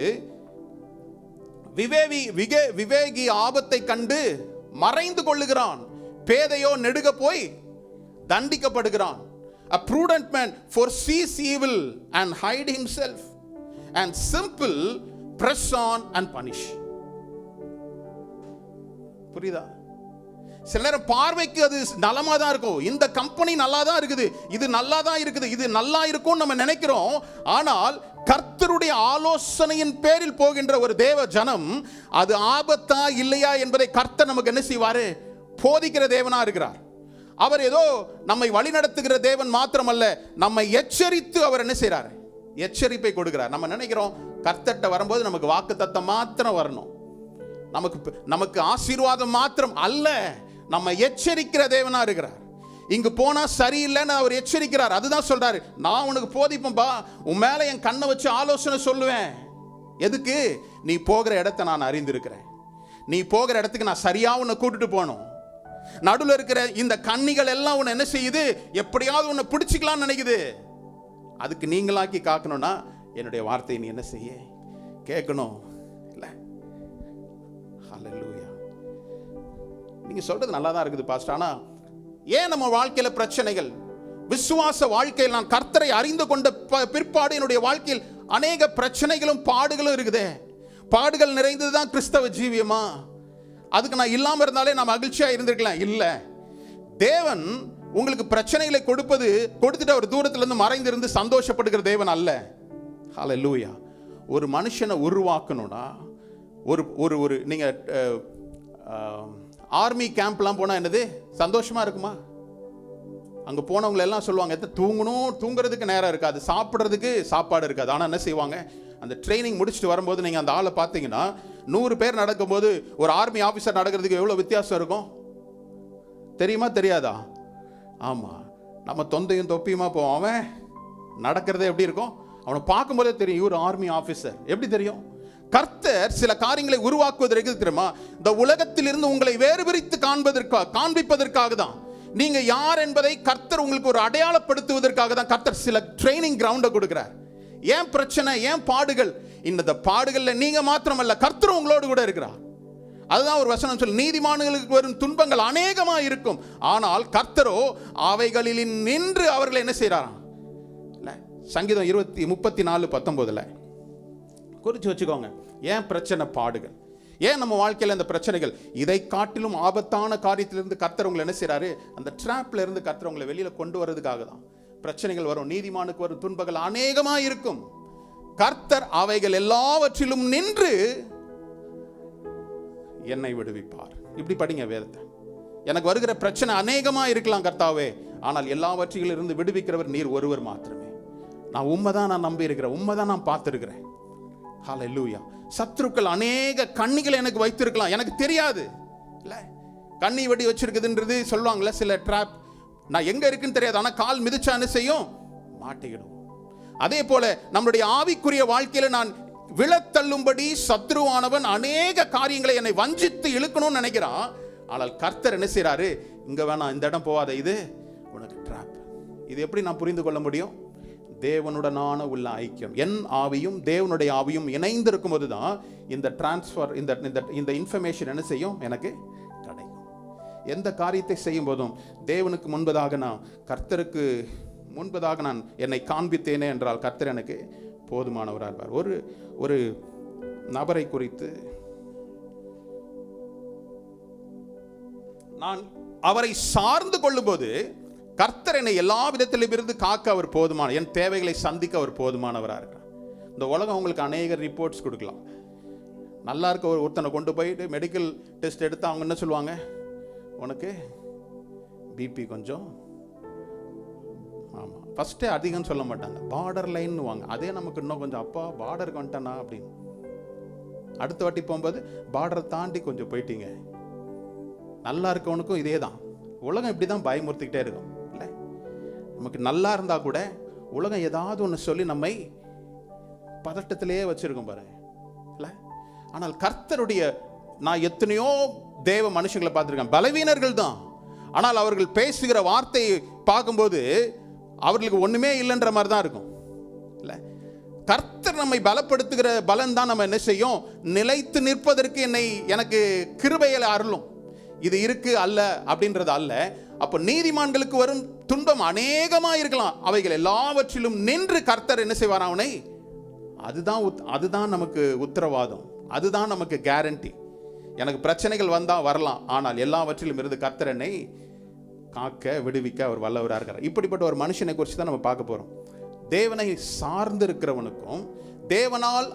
விவேகி ஆபத்தை கண்டு மறைந்து கொள்ளுகிறான், பேதையோ நெடுக போய் தண்டிக்கப்படுகிறான். A prudent man foresees evil and hide himself, and simple press on and punish. புரியுதா? சில நேரம் பார்வைக்கு அது நலமா தான் இருக்கும், இந்த கம்பெனி நல்லா தான் இருக்குது, இது நல்லா தான் இருக்குது, இது நல்லா இருக்கும் நம்ம நினைக்கிறோம். ஆனால் கர்த்தருடைய ஆலோசனையின் பேரில் போகின்ற ஒரு தேவ ஜனம், அது ஆபத்தா இல்லையா என்பதை கர்த்தர் நமக்கு என்ன செய்வாரு? போதிக்கிற தேவனா இருக்கிறார். அவர் ஏதோ நம்மை வழி நடத்துகிற தேவன் மாத்திரமல்ல, நம்மை எச்சரித்து அவர் என்ன செய்றார்? எச்சரிப்பை கொடுக்கிறார். நம்ம நினைக்கிறோம் கர்த்தர்ட்ட வரும்போது நமக்கு வாக்குத்தத்தம் மாத்திரம் வரணும், நமக்கு ஆசீர்வாதம் மாத்திரம் அல்ல, நம்ம எச்சரிக்கிற தேவனா இருக்கிறார். இங்கு போனா சரியில்லைன்னு அவர் எச்சரிக்கிறார். அதுதான் சொல்றாரு, நான் உனக்கு போதிப்பேன்பா, உன் மேல என் கண்ணை வச்சு ஆலோசனை சொல்லுவேன். எதுக்கு? நீ போகிற இடத்தை நான் அறிந்திருக்கிறேன், நீ போகிற இடத்துக்கு நான் சரியா உன்னை கூட்டிட்டு போகணும். நடுவில் இருக்கிற இந்த கண்ணிகள் எல்லாம் உன்னை என்ன செய்யுது? எப்படியாவது உன்னை பிடிச்சிக்கலாம்னு நினைக்குது. அதுக்கு நீங்களாக்கி காக்கணும்னா என்னுடைய வார்த்தையை நீ என்ன செய்ய? கேட்கணும். இல்ல, ஹல்லேலூயா. நீங்க சொல்றது நல்லா தான் இருக்குது பாஸ்டர், ஆனா ஏன் நம்ம வாழ்க்கையில பிரச்சனைகள்? விசுவாச வாழ்க்கையில் நான் கர்த்தரை அறிந்து கொண்ட பிற்பாடு என்னுடைய வாழ்க்கையில் அநேக பிரச்சனைகளும் பாடுகளும் இருக்குதே. பாடுகள் நிறைந்ததுதான் கிறிஸ்தவ ஜீவியமா? அதுக்கு நான் இல்லாம இருந்தாலே நான் மகிழ்ச்சியா இருந்திருக்கலாம். இல்ல, தேவன் உங்களுக்கு பிரச்சனைகளை கொடுத்துட்டு அவர் தூரத்துல இருந்து மறைந்திருந்து சந்தோஷப்படுகிற தேவன் அல்ல. ஹல்லேலூயா. ஒரு மனுஷனை உருவாக்கணும்னா, ஒரு நீங்க ஆர்மி கேம்ப்லாம் போனா என்னது சந்தோஷமா இருக்குமா? அங்க போனவங்க எல்லாம் சொல்லுவாங்க, தூங்குறதுக்கு நேரம் இருக்காது, சாப்பிட்றதுக்கு சாப்பாடு இருக்காது. ஆனா என்ன செய்வாங்க? அந்த ட்ரைனிங் முடிச்சுட்டு வரும்போது நீங்க அந்த ஆளை பார்த்தீங்கன்னா, 100 பேர் நடக்கும்போது ஒரு ஆர்மி ஆஃபீஸர் நடக்கிறதுக்கு எவ்வளவு வித்தியாசம் இருக்கும் தெரியுமா? தெரியாதா? ஆமா, நம்ம தொந்தையும் தொப்பியுமா போவோம். அவன் நடக்கிறதே எப்படி இருக்கும்? அவனை பார்க்கும்போதே தெரியும், இவர் ஆர்மி ஆஃபீஸர். எப்படி தெரியும்? கர்த்தர் சில காரியங்களை உருவாக்குவதற்கு தெரியுமா, இந்த உலகத்திலிருந்து உங்களை வேறு பிரித்து காண்பிப்பதற்காக தான். நீங்க யார் என்பதை கர்த்தர் உங்களுக்கு ஒரு அடையாளப்படுத்துவதற்காக தான் கர்த்தர் சில ட்ரைனிங் கிரவுண்டை கொடுக்கிறார். ஏன் பிரச்சனை, ஏன் பாடுகள்? இந்த பாடுகள்ல நீங்க மாத்திரமல்ல, கர்த்தர் உங்களோடு கூட இருக்கிறார். அதுதான் ஒரு வசனம் சொல்லு, நீதிமான்களுக்கு வரும் துன்பங்கள் அநேகமா இருக்கும், ஆனால் கர்த்தரோ அவைகளில் நின்று அவர்களை என்ன செய்யறாராம். சங்கீதம் 34:19 குறிச்சு வச்சுக்கோங்க. ஏன் பிரச்சனை, பாடுகள், ஏன் நம்ம வாழ்க்கையில் இந்த பிரச்சனைகள்? இதை காட்டிலும் ஆபத்தான காரியத்திலிருந்து கர்த்தர் உங்களை என்ன செய்யறாரு, அந்த ட்ராப்ல இருந்து கர்த்தர் உங்களை வெளியில கொண்டு வர்றதுக்காக தான் பிரச்சனைகள் வரும். நீதிமானுக்கு வரும் துன்பங்கள் அநேகமா இருக்கும், கர்த்தர் அவைகள் எல்லாவற்றிலும் நின்று என்னை விடுவிப்பார். இப்படி படிங்க வேதத்தை. எனக்கு வருகிற பிரச்சனை அநேகமா இருக்கலாம் கர்த்தாவே, ஆனால் எல்லாவற்றிலும் இருந்து விடுவிக்கிறவர் நீர் ஒருவர் மாத்திரமே. நான் உண்மைதான், நான் நம்பி இருக்கிறேன், உண்மைதான் நான் பார்த்திருக்கிறேன். ஹல்லேலூயா. சத்துருக்கள் அநேக கண்ணிகளை எனக்கு வைத்திருக்கலாம், எனக்கு தெரியாது இல்ல. கண்ணி வெடி வச்சிருக்குதுன்றது சொல்லுவாங்கல்ல சில ட்ராப், நான் எங்க இருக்குன்னு தெரியாது, ஆனா கால் மிதிச்சா என்ன செய்யும், மாட்டிக்கிடும். அதே போல நம்மளுடைய ஆவிக்குரிய வாழ்க்கையில நான் விழத்தள்ளும்படி சத்ருவானவன் அநேக காரியங்களை என்னை வஞ்சித்து இழுக்கணும்னு நினைக்கிறான். ஆனால் கர்த்தர் என்ன செய்யறாரு, இங்க வேணாம், இந்த இடம் போகாத, இது உனக்கு ட்ராப். இது எப்படி நான் புரிந்து கொள்ள முடியும்? தேவனுடனான உள்ள ஐக்கியம், என் ஆவியும் தேவனுடைய ஆவியும் இணைந்திருக்கும் போது தான் இந்த டிரான்ஸ்ஃபர், இந்த இன்ஃபர்மேஷன் என்ன செய்யும், எனக்கு கிடைக்கும். எந்த காரியத்தை செய்யும் போதும் தேவனுக்கு முன்பதாக நான், கர்த்தருக்கு முன்பதாக நான் என்னை காண்பித்தேனே என்றால் கர்த்தர் எனக்கு போதுமானவராக இருப்பார். ஒரு நபரை குறித்து நான் அவரை சார்ந்து கொள்ளும் போது கர்த்தர் என்னை எல்லா விதத்திலும் இருந்து காக்க அவர் போதுமான, என் தேவைகளை சந்திக்க அவர் போதுமானவராக இருக்கிறார். இந்த உலகம் உங்களுக்கு அநேக ரிப்போர்ட்ஸ் கொடுக்கலாம். நல்லா இருக்க ஒருத்தனை கொண்டு போயிட்டு மெடிக்கல் டெஸ்ட் எடுத்து அவங்க என்ன சொல்லுவாங்க, உனக்கு பிபி கொஞ்சம், ஆமாம் ஃபஸ்ட்டே அதிகம்னு சொல்ல மாட்டாங்க, பார்டர் லைன்னு வாங்க. அதே நமக்கு இன்னும் கொஞ்சம், அப்பா பார்டருக்கு வந்துட்டானா அப்படின்னு. அடுத்த வாட்டி போகும்போது பார்டரை தாண்டி கொஞ்சம் போயிட்டீங்க. நல்லா இருக்கவனுக்கும் இதே தான். உலகம் இப்படி தான் பயமுறுத்திக்கிட்டே இருக்கும் இல்லை. நமக்கு நல்லா இருந்தால் கூட உலகம் ஏதாவது ஒன்று சொல்லி நம்மை பதட்டத்திலேயே வச்சிருக்கோம் பாருங்க இல்லை. ஆனால் கர்த்தருடைய, நான் எத்தனையோ தேவ மனுஷங்களை பார்த்துருக்கேன், பலவீனர்கள் தான், ஆனால் அவர்கள் பேசுகிற வார்த்தையை பார்க்கும்போது அவர்களுக்கு ஒன்றுமே இல்லைன்ற மாதிரி தான் இருக்கும் இல்லை. கர்த்தர் நம்மை பலப்படுத்துகிற பலன் தான் நம்ம என்ன செய்யும், நிலைத்து நிற்பதற்கு எனக்கு கிருபையில அருளும். இது இருக்கு அல்ல அப்படின்றது அல்ல. அப்போ நீதிமான்களுக்கு வரும் துன்பம் அநேகமாக இருக்கலாம், அவைகள் எல்லாவற்றிலும் நின்று கர்த்தர் என்ன செய்வார், அவனை, அதுதான் நமக்கு உத்தரவாதம், அதுதான் நமக்கு கேரண்டி. எனக்கு பிரச்சனைகள் வந்தா வரலாம், ஆனால் எல்லாவற்றிலும் இருந்து கர்த்தர் என்னை காக்க விடுவிக்க அவர் வல்லவராக இருக்கிறார். இப்படிப்பட்ட ஒரு மனுஷனை குறித்து தான் நம்ம பார்க்க போறோம். தேவனை சார்ந்து இருக்கிறவனுக்கும் தேவனால்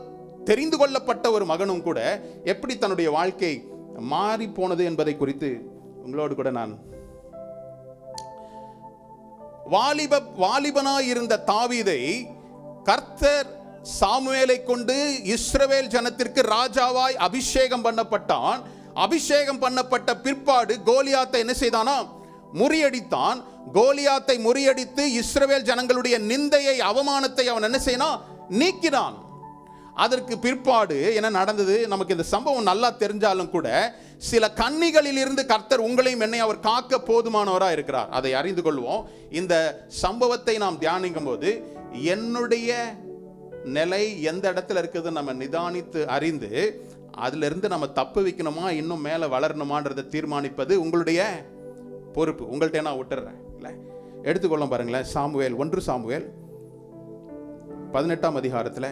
தெரிந்து கொள்ளப்பட்ட ஒரு மகனும் கூட எப்படி தன்னுடைய வாழ்க்கை மாறி போனது என்பதை குறித்து உங்களோடு கூட நான், வாலிபனாய் இருந்த தாவீதை கர்த்தர் சாமுவேலை கொண்டு இஸ்ரவேல் ஜனத்திற்கு ராஜாவாய் அபிஷேகம் பண்ணப்பட்டான். அபிஷேகம் பண்ணப்பட்ட பிற்பாடு கோலியாத்தை என்ன செய்தானா, முறியடித்தான். கோலியாத்தை முறியடித்து இஸ்ரவேல் ஜனங்களுடைய நிந்தையை, அவமானத்தை அவன் என்ன செய்யணும், நீக்கினான். அதற்கு பிற்பாடு என்ன நடந்தது, நமக்கு இந்த சம்பவம் நல்லா தெரிஞ்சாலும் கூட சில கன்னிகளில் இருந்து கர்த்தர் உங்களையும் என்னை அவர் காக்க போதுமானவராக இருக்கிறார். அதை அறிந்து கொள்வோம். இந்த சம்பவத்தை நாம் தியானிக்கும் போது என்னுடைய நிலை எந்த இடத்துல இருக்குது நம்ம நிதானித்து அறிந்து அதிலிருந்து நம்ம தப்பு வைக்கணுமா இன்னும் மேலே வளரணுமான்றதை தீர்மானிப்பது உங்களுடைய பொறுப்பு. உங்கள்கிட்ட நான் விட்டுறேன் இல்லை. எடுத்துக்கொள்ள பாருங்களேன், சாமுவேல் 1 சாமுவேல் 18ஆம் அதிகாரத்தில்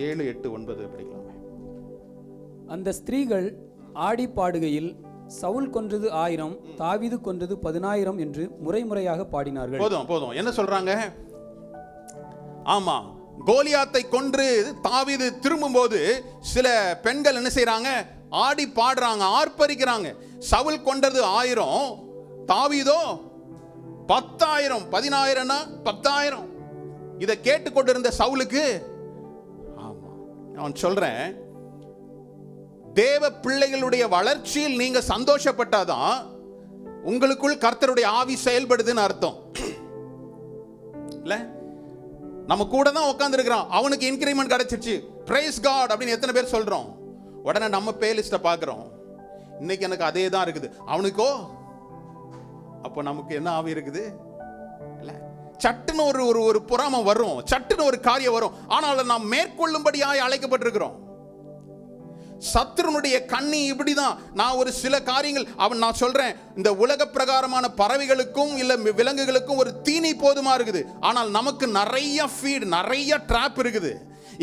7, 8, 9 படிக்கலாம். அந்த ஸ்திரீகள் ஆடி பாடுகையில் சவுல் கொன்றது 1000, தாவீது கொன்றது 10000 என்று முறையாக பாடினார்கள். போதும் என்ன சொல்றாங்க? ஆமா, கோலியாத்தை கொன்று தாவீது திரும்பும்போது சில பெண்கள் என்ன செய்யறாங்க, ஆடி பாடுறாங்க, ஆர்ப்பரிக்கிறாங்க. சவுல் கொன்றது 1000, தாவீதோ 10000. 10000னா 10000. இதை கேட்டுக்கொண்டிருந்த சவுலுக்கு, ஆமா நான் சொல்றேன், தேவ பிள்ளைகளுடைய வளர்ச்சியில் நீங்க சந்தோஷப்பட்டாதான் உங்களுக்குள் கர்த்தருடைய ஆவி செயல்படுதுன்னு அர்த்தம் இல்ல. நம்ம கூட தான் உட்கார்ந்து இருக்கிறான், அவனுக்கு இன்கிரிமெண்ட் கிடைச்சிருச்சு, பிரைஸ் காட் அப்படின்னு எத்தனை பேர் சொல்றோம்? உடனே நம்ம பிளேலிஸ்ட்டை பார்க்குறோம், இன்னைக்கு எனக்கு அதே தான் இருக்குது, அவனுக்கோ. அப்போ நமக்கு என்ன ஆவி இருக்குது? இல்லை, சட்டுன்னு ஒரு பொறாமை வரும், சட்டுன்னு ஒரு காரியம் வரும். ஆனால் நாம் மேற்கொள்ளும்படியாய் அழைக்கப்பட்டிருக்கிறோம். சத்துருனுடைய கண்ணி இப்படிதான். நான் ஒரு சில காரியங்கள் நான் சொல்றேன், இந்த உலக பிரகாரமான பறவைகளுக்கும் இல்ல விலங்குகளுக்கும் ஒரு தீனி போதுமா இருக்குது. ஆனால் நமக்கு நிறைய ஃபீட், நிறைய ட்ராப் இருக்குது.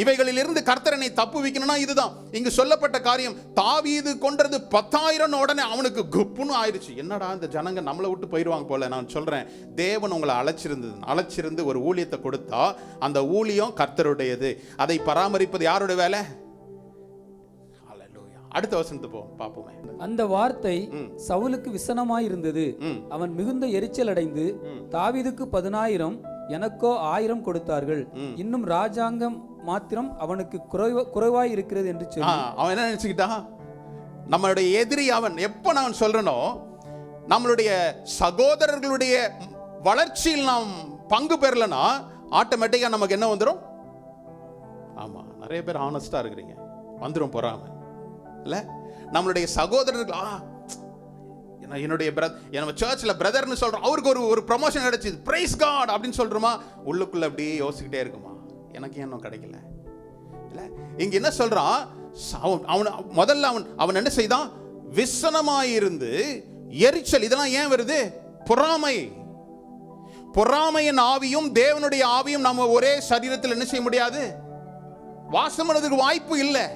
இவைகளில் இருந்து கர்த்தரனை தப்பு வைக்கணும்னா இதுதான் இங்கு சொல்லப்பட்ட காரியம். தாவீது கொன்றது 10,000 உடனே அவனுக்கு குப்புன்னு ஆயிடுச்சு. என்னடா இந்த ஜனங்க நம்மளை விட்டு போயிடுவாங்க போல. நான் சொல்றேன், தேவன் உங்களை அழைச்சிருந்து ஒரு ஊழியத்தை கொடுத்தா அந்த ஊழியம் கர்த்தருடையது. அதை பராமரிப்பது யாரோட வேலை? அடுத்த வசனத்தை பார்ப்போமே. அந்த வார்த்தை சவுலுக்கு விசனமாய் இருந்தது. அவன் மிகுந்த எரிச்சல் அடைந்து, தாவீதுக்கு 10,000 எனக்கோ 1000 கொடுத்தார்கள், இன்னும் ராஜாங்கம் மாத்திரம் அவனுக்கு குறைவாய் இருக்கிறது என்று சொல்லி அவன் என்ன நினைச்சுக்கிட்டான்? நம்மளுடைய எதிரி அவன். எப்ப நான் சொல்றனோ, நம்மளுடைய சகோதரர்களுடைய வளர்ச்சியில் நாம் பங்கு பெறலனா ஆட்டோமேட்டிக்கா நமக்கு என்ன வந்துடும்? ஆமா, நிறைய பேர் ஆனஸ்டா இருக்கிறீங்க, வந்துடும் பொறாமை. இல்ல, நம்மளுடைய சகோதரர்கள், என்னுடைய நம்ம சர்ச்சில் பிரதர்னு சொல்றோம், அவருக்கு ஒரு ப்ரமோஷன் கிடைச்சது, பிரைஸ் காட் அப்படின்னு சொல்றோமா, உள்ளுக்குள்ள அப்படியே யோசிக்கிட்டே இருக்குமா, எனக்கு இன்னும் கிடைக்கல. இல்ல, இங்க என்ன சொல்றான்? முதல்ல அவன் என்ன செய்தான்? விசனமாயிருந்து எரிச்சல். இதெல்லாம் ஏன் வருது? பொறாமை. பொறாமையின் ஆவியும் தேவனுடைய ஆவியும் நம்ம ஒரே சரீரத்தில் என்ன செய்ய முடியாது, வாசம் பண்ணதுக்கு வாய்ப்பு இல்லை.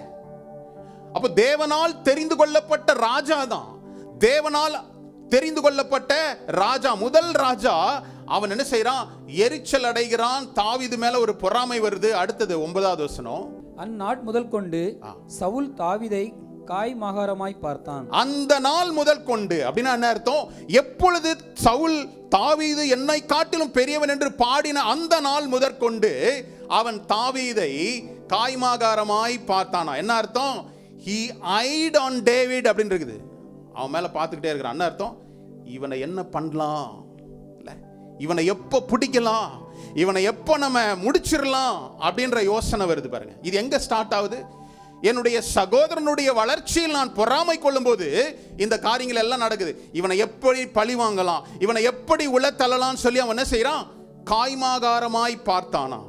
அப்ப தேவனால் தெரிந்து கொள்ளப்பட்ட ராஜா தான், தேவனால் தெரிந்து கொள்ளப்பட்ட ராஜா, முதல் ராஜா, அவன் என்ன செய்யறான்? எரிச்சல் அடைகிறான். தாவீது மேல ஒரு பொறாமை வருது. அடுத்தது 9வது வசனம். அந்நாள் முதல் கொண்டு சவுல் தாவீதை காய் மாகாரமாய் பார்த்தான். அந்த நாள் முதல் கொண்டு அப்படின்னா என்ன அர்த்தம்? எப்பொழுது சவுல் தாவீது என்னை காட்டிலும் பெரியவன் என்று பாடின அந்த நாள் முதற் கொண்டு அவன் தாவீதை காய்மாகாரமாய் பார்த்தானா. என்ன அர்த்தம்? he eyed on David அப்படின்னு இருக்குது. அவன் மேல பார்த்துக்கிட்டே இருக்கிறான். என்ன அர்த்தம்? இவனை என்ன பண்ணலாம், இவனை எப்போ பிடிக்கலாம், இவனை எப்போ நம்ம முடிச்சிடலாம் அப்படின்ற யோசனை வருது பாருங்க. இது எங்க ஸ்டார்ட் ஆகுது? என்னுடைய சகோதரனுடைய வளர்ச்சியில் நான் பொறாமை கொள்ளும் போது இந்த காரியங்கள் எல்லாம் நடக்குது. இவனை எப்படி பழி வாங்கலாம், இவனை எப்படி உளத்தள்ளலாம் சொல்லி அவன் என்ன செய்யறான்? காய்மாகாரமாய் பார்த்தானா.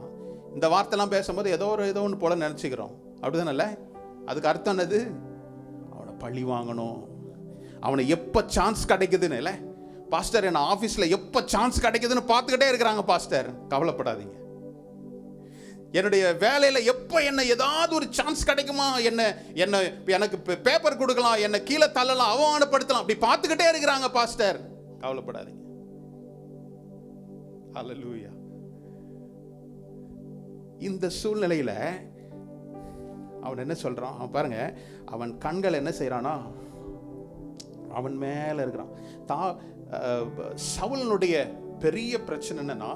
இந்த வார்த்தைலாம் பேசும்போது ஏதோ ஒன்று போல நினைச்சுக்கிறோம், அப்படிதானே? அதுக்கு அர்த்தம் என்னது? அவனை பழி வாங்கணும், அவனை எப்போ சான்ஸ் கிடைக்குதுன்னு. இல்லை பாஸ்டர், என்ன ஆஃபீஸில் எப்போ சான்ஸ் கிடைக்குதுன்னு பார்த்துக்கிட்டே இருக்கிறாங்க பாஸ்டர். கவலைப்படாதீங்க, என்னுடைய வேலையில் எப்போ என்ன ஏதாவது ஒரு சான்ஸ் கிடைக்குமா, எனக்கு பேப்பர் கொடுக்கலாம், என்னை கீழே தள்ளலாம், அவமானப்படுத்தலாம், அப்படி பார்த்துக்கிட்டே இருக்கிறாங்க பாஸ்டர். கவலைப்படாதீங்க. ஹல்லேலூயா. இந்த சூழ்நிலையில அவன் என்ன சொல்றான்? அவன் பாருங்க, அவன் கண்கள் என்ன செய்யறானா, அவன் மேல இருக்கிறான். சவுலனுடைய பெரிய பிரச்சனை என்னன்னா,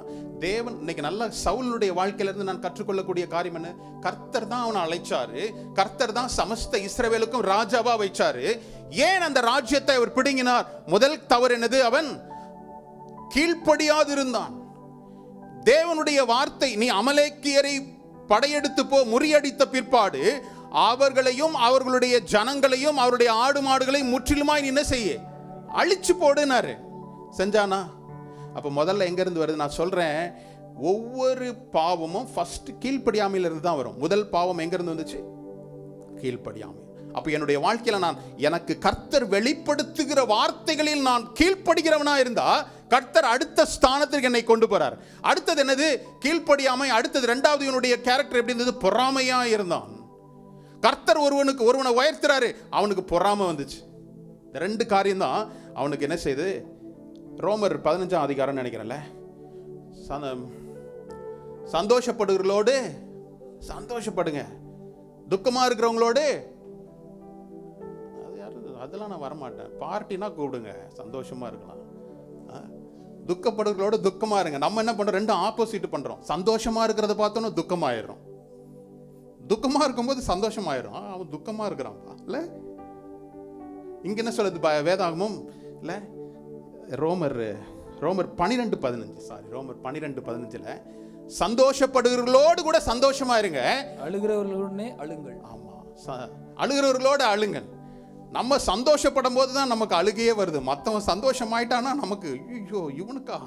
தேவன் இன்னைக்கு நல்ல சவுலனுடைய வாழ்க்கையில இருந்து நான் கற்றுக்கொள்ளக்கூடிய காரியம் என்ன? கர்த்தர் தான் அவனை அழைச்சாரு, கர்த்தர் தான் சமஸ்த இஸ்ரவேலுக்கும் ராஜாவா வைச்சாரு. ஏன் அந்த ராஜ்யத்தை அவர் பிடுங்கினார்? முதல் தவறு என்னது? அவன் கீழ்ப்படியாது இருந்தான். தேவனுடைய வார்த்தை, நீ அமலேக்கியரை படையெடுத்து போ, முறியடித்த பிற்பாடு அவர்களையும் அவர்களுடைய ஜனங்களையும் அவருடைய ஆடு மாடுகளையும் முற்றிலுமாய் என்ன செய்ய? அழிச்சு போடுனாரு. செஞ்சானா? அப்ப முதல்ல எங்க இருந்து வருது? நான் சொல்றேன், ஒவ்வொரு பாவமும் ஃபர்ஸ்ட் கீழ்ப்படியாமையில இருந்து தான் வரும். முதல் பாவம் எங்க இருந்து வந்துச்சு? கீழ்ப்படியாமை. அப்ப என்னுடைய வாழ்க்கையில நான் எனக்கு கர்த்தர் வெளிப்படுத்துகிற வார்த்தைகளில் நான் கீழ்ப்படுகிறவனா இருந்தா கர்த்தர் அடுத்த ஸ்தானத்திற்கு என்னை கொண்டு போறார். அடுத்தது என்னது? கீழ்ப்படியாமை. அடுத்தது இரண்டாவது இவனுடைய கேரக்டர் எப்படி இருந்தது? பொறாமையா இருந்தான். கர்த்தர் ஒருவனை உயர்த்துறாரு, அவனுக்கு பொறாமை வந்துச்சு. இந்த ரெண்டு காரியம் தான் அவனுக்கு என்ன செய்து? ரோமர் 15ஆம் அதிகாரம் நினைக்கிறேன்ல, சந்தோஷப்படுகிறவங்களோடு சந்தோஷப்படுங்க, துக்கமா இருக்கிறவங்களோடு, அதெல்லாம் நான் வரமாட்டேன், பார்ட்டினா கூப்பிடுங்க, சந்தோஷமா இருக்கலாம். துக்கப்படுகிறவங்களோட துக்கமா இருங்க. நம்ம என்ன பண்றோம்? ரெண்டும் ஆப்போசிட் பண்றோம். சந்தோஷமா இருக்கிறத பார்த்தோன்னா துக்கமாயிரும், துக்கமா இருக்கும்போது சந்தோஷமாயிரும். அவன் துக்கமா இருக்கிறான்ப்பா. இல்ல இங்க என்ன சொல்லுது வேதாகமும்? இல்ல ரோமர் 12:15 ரோமர் 12:15 சந்தோஷப்படுகிறவர்களோடு கூட சந்தோஷமா இருங்க, அழுகிறவர்களுடனே அழுங்கள். ஆமா, அழுகிறவர்களோடு அழுங்கள். நம்ம சந்தோஷப்படும் போது தான் நமக்கு அழுகையே வருது. மற்றவன் சந்தோஷமாயிட்டானா நமக்கு ஐயோ இவனுக்கா,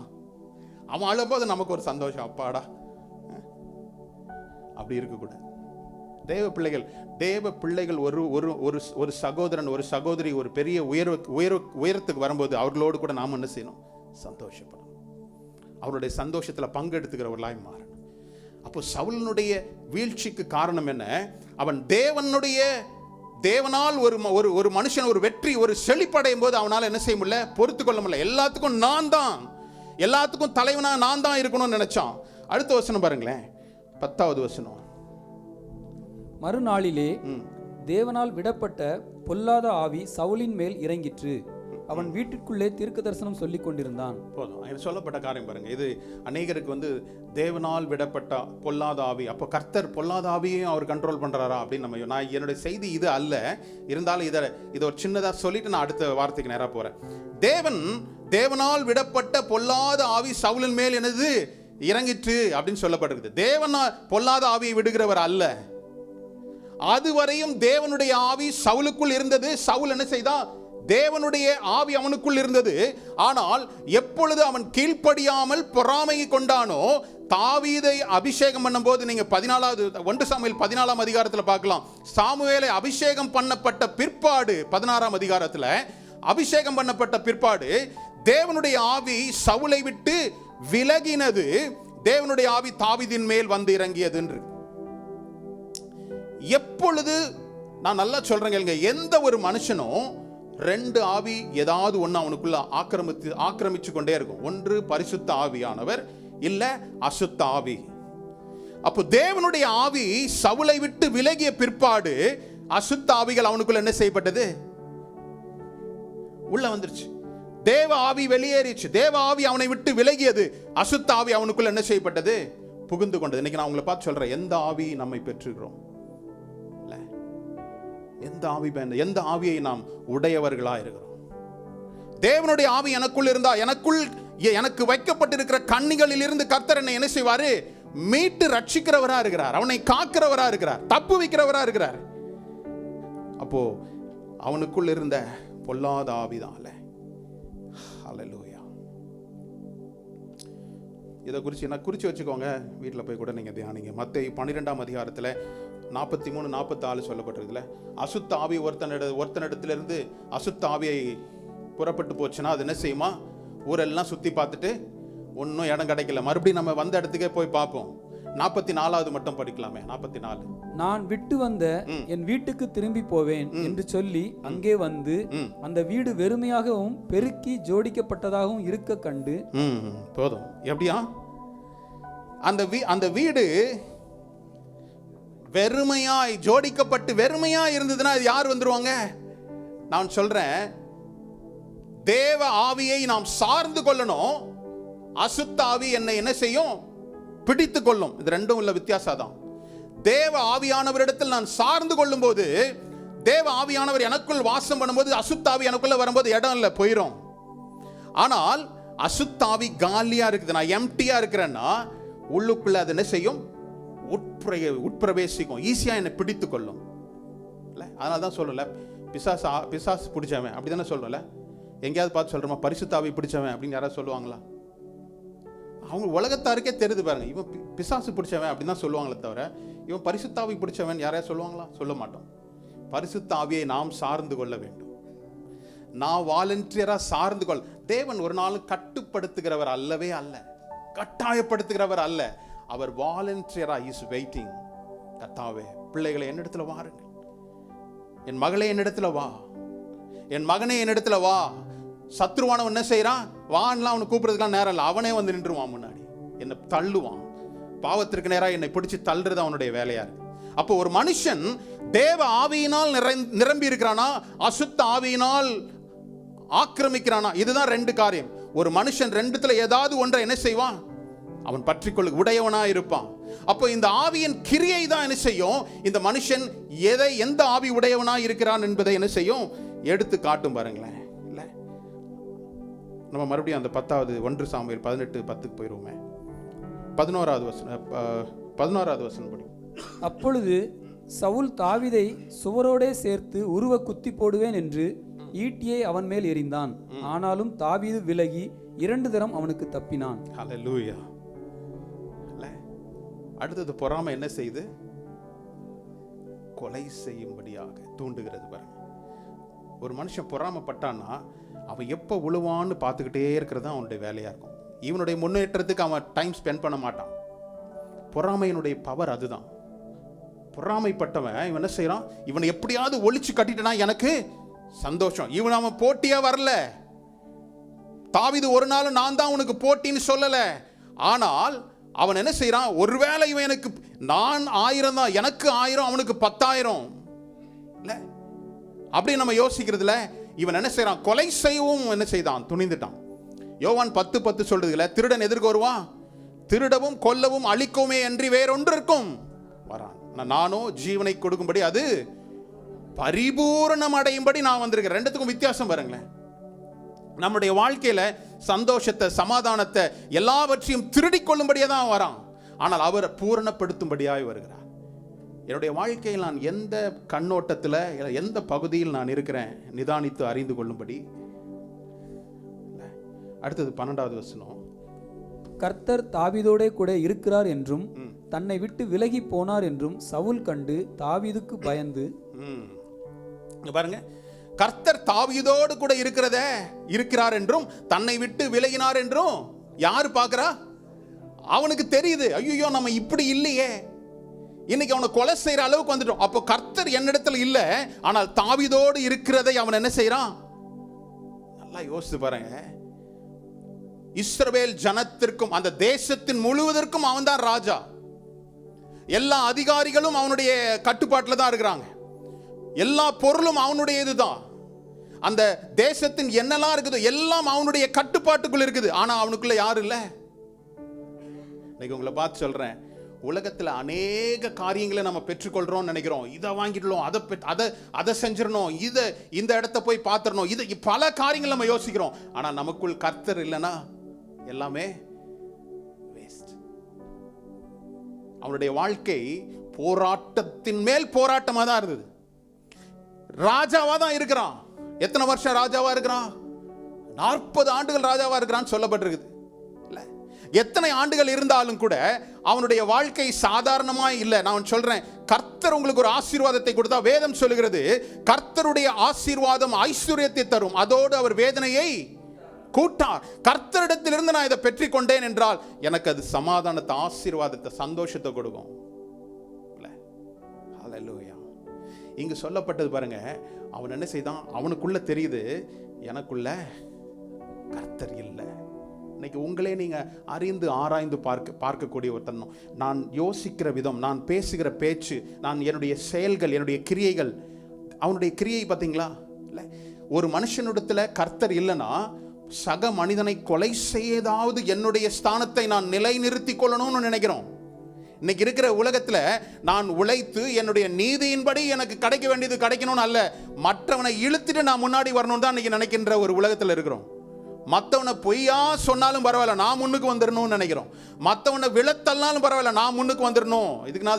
அவன் அழும்போது நமக்கு ஒரு சந்தோஷம், அப்பாடா. அப்படி இருக்கக்கூடாது. தேவ பிள்ளைகள் ஒரு ஒரு ஒரு சகோதரன் ஒரு சகோதரி ஒரு பெரிய உயரத்துக்கு வரும்போது அவர்களோடு கூட நாம் என்ன செய்யணும்? சந்தோஷப்படணும். அவருடைய சந்தோஷத்தில் பங்கெடுத்துக்கிறவர்களாய் மாறணும். அப்போ சவுலினுடைய வீழ்ச்சிக்கு காரணம் என்ன? அவன் தேவனால் ஒரு மனுஷன் ஒரு வெற்றி ஒரு செழிப்படையும் போது அவனால் என்ன செய்ய முடியல? பொறுத்து கொள்ள முடியல. எல்லாத்துக்கும் நான் தான், எல்லாத்துக்கும் தலைவனா நான் தான் இருக்கணும்னு நினைச்சான். அடுத்த வசனம் பாருங்களேன், 10வது வசனம். மறுநாளிலே தேவனால் விடப்பட்ட பொல்லாத ஆவி சவுலின் மேல் இறங்கிற்று. அவன் வீட்டிற்குள்ளே தீர்க்க தரிசனம் சொல்லிக் கொண்டிருந்தான். போதும், சொல்லப்பட்ட காரியம் பாருங்க. இது அநேகருக்கு தேவனால் விடப்பட்ட பொல்லாத ஆவி. அப்போ கர்த்தர் பொல்லாத ஆவியையும் அவர் கண்ட்ரோல் பண்றாரா அப்படின்னு நான் என்னுடைய செய்தி இது அல்ல. இருந்தாலும் இதை ஒரு சின்னதாக சொல்லிட்டு நான் அடுத்த வார்த்தைக்கு நேராக போறேன். தேவனால் விடப்பட்ட பொல்லாத ஆவி சவுலின் மேல் என்னது இறங்கிற்று அப்படின்னு சொல்லப்பட்டிருக்கு. தேவனால் பொல்லாத ஆவியை விடுகிறவர் அல்ல. அதுவரையும் தேவனுடைய ஆவி சவுலுக்குள் இருந்தது. சவுல் என்ன செய்தான்? தேவனுடைய ஆவி அவனுக்குள் இருந்தது. ஆனால் எப்பொழுது அவன் கீழ்ப்படியாமல் பொறாமை கொண்டானோ, தாவீதை அபிஷேகம் பண்ணும் போது நீங்க 1 சாமுவேல் 14ஆம் அதிகாரத்தில் பார்க்கலாம். சாமுவேலை அபிஷேகம் பண்ணப்பட்ட பிற்பாடு 16ஆம் அதிகாரத்தில் அபிஷேகம் பண்ணப்பட்ட பிற்பாடு தேவனுடைய ஆவி சவுலை விட்டு விலகினது. தேவனுடைய ஆவி தாவீதின் மேல் வந்து இறங்கியது என்று. எப்பொழுது, நான் நல்லா சொல்றேங்க, எந்த ஒரு மனுஷனும் 2 ஆவி ஏதாவது ஒன்று அவனுக்குள்ள ஆக்கிரமிச்சு கொண்டே இருக்கும். ஒன்று பரிசுத்த ஆவியானவர், இல்ல அசுத்த ஆவி. அப்போ தேவனுடைய ஆவி சவுலை விட்டு விலகிய பிற்பாடு அசுத்த ஆவிகள் அவனுக்குள்ள என்ன செய்யப்பட்டது? உள்ள வந்துருச்சு. தேவ ஆவி வெளியேறிச்சு. தேவ ஆவி அவனை விட்டு விலகியது. அசுத்த ஆவி அவனுக்குள்ள என்ன செய்யப்பட்டது? புகுந்து கொண்டது. இன்னைக்கு நான் உங்களை பார்த்து சொல்றேன், எந்த ஆவி நம்மை பெற்றுகிறோம்? எந்த ஆவியை நாம் உடையவர்களா இருக்கிறோம்? தேவனுடைய ஆவி எனக்குள் இருந்தா, எனக்கு வைக்கப்பட்டிருக்கிற கண்ணிகளில் இருந்து கர்த்தர் என்னை என்ன செய்வாரு? மீட்டு ரட்சிக்கிறவரா இருக்கிறார். அவனை காக்கிறவரா இருக்கிறார். தப்பு வைக்கிறவரா இருக்கிறார். அப்போ அவனுக்குள் இருந்த பொல்லாத ஆவிதான். ஹல்லேலூயா. இதை குறிச்சு வச்சுக்கோங்க. வீட்டில் போய் கூட நீங்க தியானிங்க. மத்தேயு 12ஆம் அதிகாரத்தில் 43, 44 சொல்லப்பட்டிருக்குல்ல, அசுத்த ஆவி ஒருத்தனிடத்திலிருந்து அசுத்த ஆவியை புறப்பட்டு போச்சுன்னா அது என்ன செய்யுமா? ஊரெல்லாம் சுற்றி பார்த்துட்டு ஒன்றும் இடம் கிடைக்கல. மறுபடியும் நம்ம வந்த இடத்துக்கே போய் பார்ப்போம். 44வது மட்டும் படிக்கலாமே. 44. நான் விட்டு வந்த என் வீட்டுக்கு திரும்பி போவேன் என்று சொல்லி அங்கே வந்து அந்த வீடு வெறுமையாகவும் பெருக்கி ஜோடிக்கப்பட்டதாகவும் இருக்க கண்டு. போதும். எப்படியா? அந்த வீடு வெறுமையாய் ஜோடிக்கப்பட்டு வெறுமையாய் இருந்ததுன்னா அது யார் வந்துருவாங்க? நான் சொல்றேன், தேவ ஆவியை நாம் சார்ந்து கொள்ளணும். அசுத்த ஆவி என்னை என்ன செய்யும்? பிடித்து கொள்ளும். இது ரெண்டும் உள்ள வித்தியாசம் தான். தேவ ஆவியானவரிடத்தில் நான் சார்ந்து கொள்ளும் போது, தேவ ஆவியானவர் எனக்குள் வாசம் பண்ணும்போது, அசுத்த ஆவி எனக்குள்ள வரும்போது இடம் இல்லை, போயிடும். ஆனால் அசுத்த ஆவி காலியா இருக்குது, நான் எம்டியா இருக்கிறேன்னா உள்ளுக்குள்ள அது என்ன செய்யும்? உட்பிரவேசிக்கும். ஈஸியா என்னை பிடித்து கொள்ளும். அதனால தான் சொல்லல, பிசாசு பிடிச்சவன் அப்படி தானே சொல்றல. எங்கேயாவது பார்த்து சொல்றோமா பரிசுத்த ஆவி பிடிச்சவன் அப்படின்னு யாராவது சொல்லுவாங்களா? அவங்க உலகத்தாருக்கே தெரியுது பாருங்க, இவன் பிசாசு பிடிச்சவன் அப்படின்னு தான் சொல்லுவாங்களே தவிர இவன் பரிசுத்த ஆவி பிடிச்சவன் யாரையா சொல்லுவாங்களா? சொல்ல மாட்டோம். பரிசுத்த ஆவியை நாம் சார்ந்து கொள்ள வேண்டும். நான் வாலண்டியரா சார்ந்து கொள்ள. தேவன் ஒரு நாளும் கட்டுப்படுத்துகிறவர் அல்லவே அல்ல, கட்டாயப்படுத்துகிறவர் அல்ல. அவர் வாலண்டியரா இஸ் வெயிட்டிங். கர்த்தாவே, பிள்ளைகளை என்னிடத்துல வாருங்கள், என் மகளே என்னிடத்துல வா, என் மகனே என்னிடத்துல வா. சத்ருவானவன் என்ன செய்யறான்? வான்லாம் அவனை கூப்பிடுறதுக்கெல்லாம் நேரம் இல்லை, அவனே வந்து நின்றுவான் முன்னாடி, என்னை தள்ளுவான். பாவத்திற்கு நேராக என்னை பிடிச்சு தள்ளுறது அவனுடைய வேலையா இருக்கு. அப்போ ஒரு மனுஷன் தேவ ஆவியினால் நிரம்பி இருக்கிறானா, அசுத்த ஆவியினால் ஆக்கிரமிக்கிறானா? இதுதான் 2 காரியம். ஒரு மனுஷன் 2த்துல ஏதாவது ஒன்றை என்ன செய்வான்? அவன் பற்றிக்கொள்ள உடையவனா இருப்பான். அப்போ இந்த ஆவியின் கிரியை தான் என்ன செய்யும்? இந்த மனுஷன் எந்த ஆவி உடையவனா இருக்கிறான் என்பதை என்ன செய்யும்? எடுத்து காட்டும். பாருங்களேன். இல்ல, நம்ம மறுபடியும் அந்த 10வது 1 சாமுவேல் 18:10 போயிருவோமே. 11வது வசனம் 16வது வசனம் படி. அப்பொழுது சவுல் தாவீதை சுவரோடே சேர்த்து உருவ குத்தி போடுவேன் என்று ஈட்டியை அவன் மேல் எறிந்தான். ஆனாலும் தாவீது விலகி 2 தரம் அவனுக்கு தப்பினான். ஹல்லேலூயா. அடுத்தது பொறாமை என்ன செய்து? கொலை செய்யும்படியாக தூண்டுகிறது பாருங்க. ஒரு மனுஷன் பொறாமைப்பட்டான்னா அவன் எப்போ விழுவான்னு பார்த்துக்கிட்டே இருக்கிறது தான் அவனுடைய வேலையாக இருக்கும். இவனுடைய முன்னேற்றத்துக்கு அவன் டைம் ஸ்பெண்ட் பண்ண மாட்டான். பொறாமையினுடைய பவர் அதுதான். பொறாமைப்பட்டவன் இவன் என்ன செய்யறான்? இவனை எப்படியாவது ஒழிச்சு கட்டிட்டனா எனக்கு சந்தோஷம். இவன் அவன் போட்டியா வரல. தாவீது ஒரு நாள் நான் தான் உனக்கு போட்டின்னு சொல்லல. ஆனால் அவன் என்ன செய்யறான்? ஒருவேளை இவன் எனக்கு நான் 1000 தான், எனக்கு 1000 அவனுக்கு 10,000 இல்ல அப்படி நம்ம யோசிக்கிறதுல இவன் என்ன செய்யறான்? கொலை செய்யவும் என்ன செய்தான்? துணிந்துட்டான். யோவான் 10:10 சொல்றதுல திருடன் எதிர்க்க வருவான், திருடவும் கொல்லவும் அழிக்கவுமே அன்றி வேறொன்றிற்கும் வரான். நானோ ஜீவனை கொடுக்கும்படி அது பரிபூரணம் அடையும்படி நான் வந்திருக்கிறேன். ரெண்டுத்துக்கும் வித்தியாசம் பாருங்களேன். நம்முடைய வாழ்க்கையில சந்தோஷத்தை, சமாதானத்தை எல்லாவற்றையும் திருடிக் கொள்ளும்படியே தான் வரான். ஆனால் அவர் பூரணப்படுத்தும்படியாய் வருகிறார். என்னுடைய வாழ்க்கையில் நான் எந்த கண்ணோட்டத்தில் எந்த பகுதியில் நான் இருக்கிறேன் நிதானித்து அறிந்து கொள்ளும்படி. அடுத்தது 12வது வசனம். கர்த்தர் தாவீதோடே கூட இருக்கிறார் என்றும் தன்னை விட்டு விலகி போனார் என்றும் சவுல் கண்டு தாவீதுக்கு பயந்து. பாருங்க, கர்த்தர் தாவீதோடு கூட இருக்கிறார் என்றும் தன்னை விட்டு விலகினார் என்றும் யாரு பார்க்கிறா? அவனுக்கு தெரியுது, ஐயோ நம்ம இப்படி இல்லையே, இன்னைக்கு அவனை கொலை செய்யற அளவுக்கு வந்துட்டோம். அப்போ கர்த்தர் என்னிடத்துல இல்ல, ஆனால் தாவீதோடு இருக்கிறதை அவன் என்ன செய்யறான்? நல்லா யோசித்து பாருங்க. இஸ்ரவேல் ஜனத்திற்கும் அந்த தேசத்தின் முழுவதற்கும் அவன் தான் ராஜா. எல்லா அதிகாரிகளும் அவனுடைய கட்டுப்பாட்டில் தான் இருக்கிறாங்க. எல்லா பொருளும் அவனுடைய இதுதான். அந்த தேசத்தின் என்னெல்லாம் இருக்குதோ எல்லாம் அவனுடைய கட்டுப்பாட்டுக்குள்ள இருக்குது. ஆனா அவனுக்குள்ள யாரும் இல்லை. இன்னைக்கு உங்களை பார்த்து சொல்றேன், உலகத்தில் அநேக காரியங்களை நம்ம பெற்றுக்கொள்றோம் நினைக்கிறோம். இதை வாங்கிடணும், அதை செஞ்சிடணும், இந்த இடத்த போய் பார்த்துடணும், இது பல காரியங்கள் நம்ம யோசிக்கிறோம். ஆனா நமக்குள் கர்த்தர் இல்லைன்னா எல்லாமே வேஸ்ட். அவனுடைய வாழ்க்கை போராட்டத்தின் மேல் போராட்டமாக தான் இருந்தது. ராஜாவா தான் இருக்கிறான். எத்தனை வருஷம் ராஜாவா இருக்கிறான்? 40 ஆண்டுகள் ராஜாவா இருக்கிறான்னு சொல்லப்பட்டிருக்குது. எத்தனை ஆண்டுகள் இருந்தாலும் கூட அவனுடைய வாழ்க்கை சாதாரணமா இல்லை. நான் சொல்றேன், கர்த்தர் உங்களுக்கு ஒரு ஆசீர்வாதத்தை கொடுத்தா வேதம் சொல்லுகிறது, கர்த்தருடைய ஆசீர்வாதம் ஐஸ்வர்யத்தை தரும், அதோடு அவர் வேதனையை கூட்டார். கர்த்தரிடத்திலிருந்து நான் இதை பெற்றுக்கொண்டேன் என்றால் எனக்கு அது சமாதானத்தை, ஆசீர்வாதத்தை, சந்தோஷத்தை கொடுக்கும். ஹல்லேலூயா. இங்கு சொல்லப்பட்டது பாருங்க, அவன் என்ன செய்தான்? அவனுக்குள்ள தெரியுது, எனக்குள்ள கர்த்தர் இல்லை. இன்னைக்கு உங்களே நீங்க அறிந்து ஆராய்ந்து பார்க்கக்கூடிய ஒரு தன்மை. நான் யோசிக்கிற விதம், நான் பேசுகிற பேச்சு, நான் என்னுடைய செயல்கள், என்னுடைய கிரியைகள், அவனுடைய கிரியை பார்த்தீங்களா? இல்லை, ஒரு மனுஷனிடத்துல கர்த்தர் இல்லைன்னா சக மனிதனை கொலை செய்யதாவது என்னுடைய ஸ்தானத்தை நான் நிலைநிறுத்திக் கொள்ளணும்னு நினைக்கிறோம். இன்னைக்கு இருக்கிற உலகத்துல நான் உழைத்து என்னுடைய நீதியின்படி எனக்கு கிடைக்க வேண்டியது கிடைக்கணும்னு அல்ல, மற்றவனை இழுத்துட்டு நான் முன்னாடி வரணும்னு தான் இன்னைக்கு நினைக்கின்ற ஒரு உலகத்தில் இருக்கிறோம். மற்றவனை பொய்யா சொன்னாலும் பரவாயில்ல, நான் முன்னுக்கு வந்துடணும்னு நினைக்கிறோம். மற்றவனை விழத்தள்ளாலும் பரவாயில்ல, நான் முன்னுக்கு வந்துடணும்.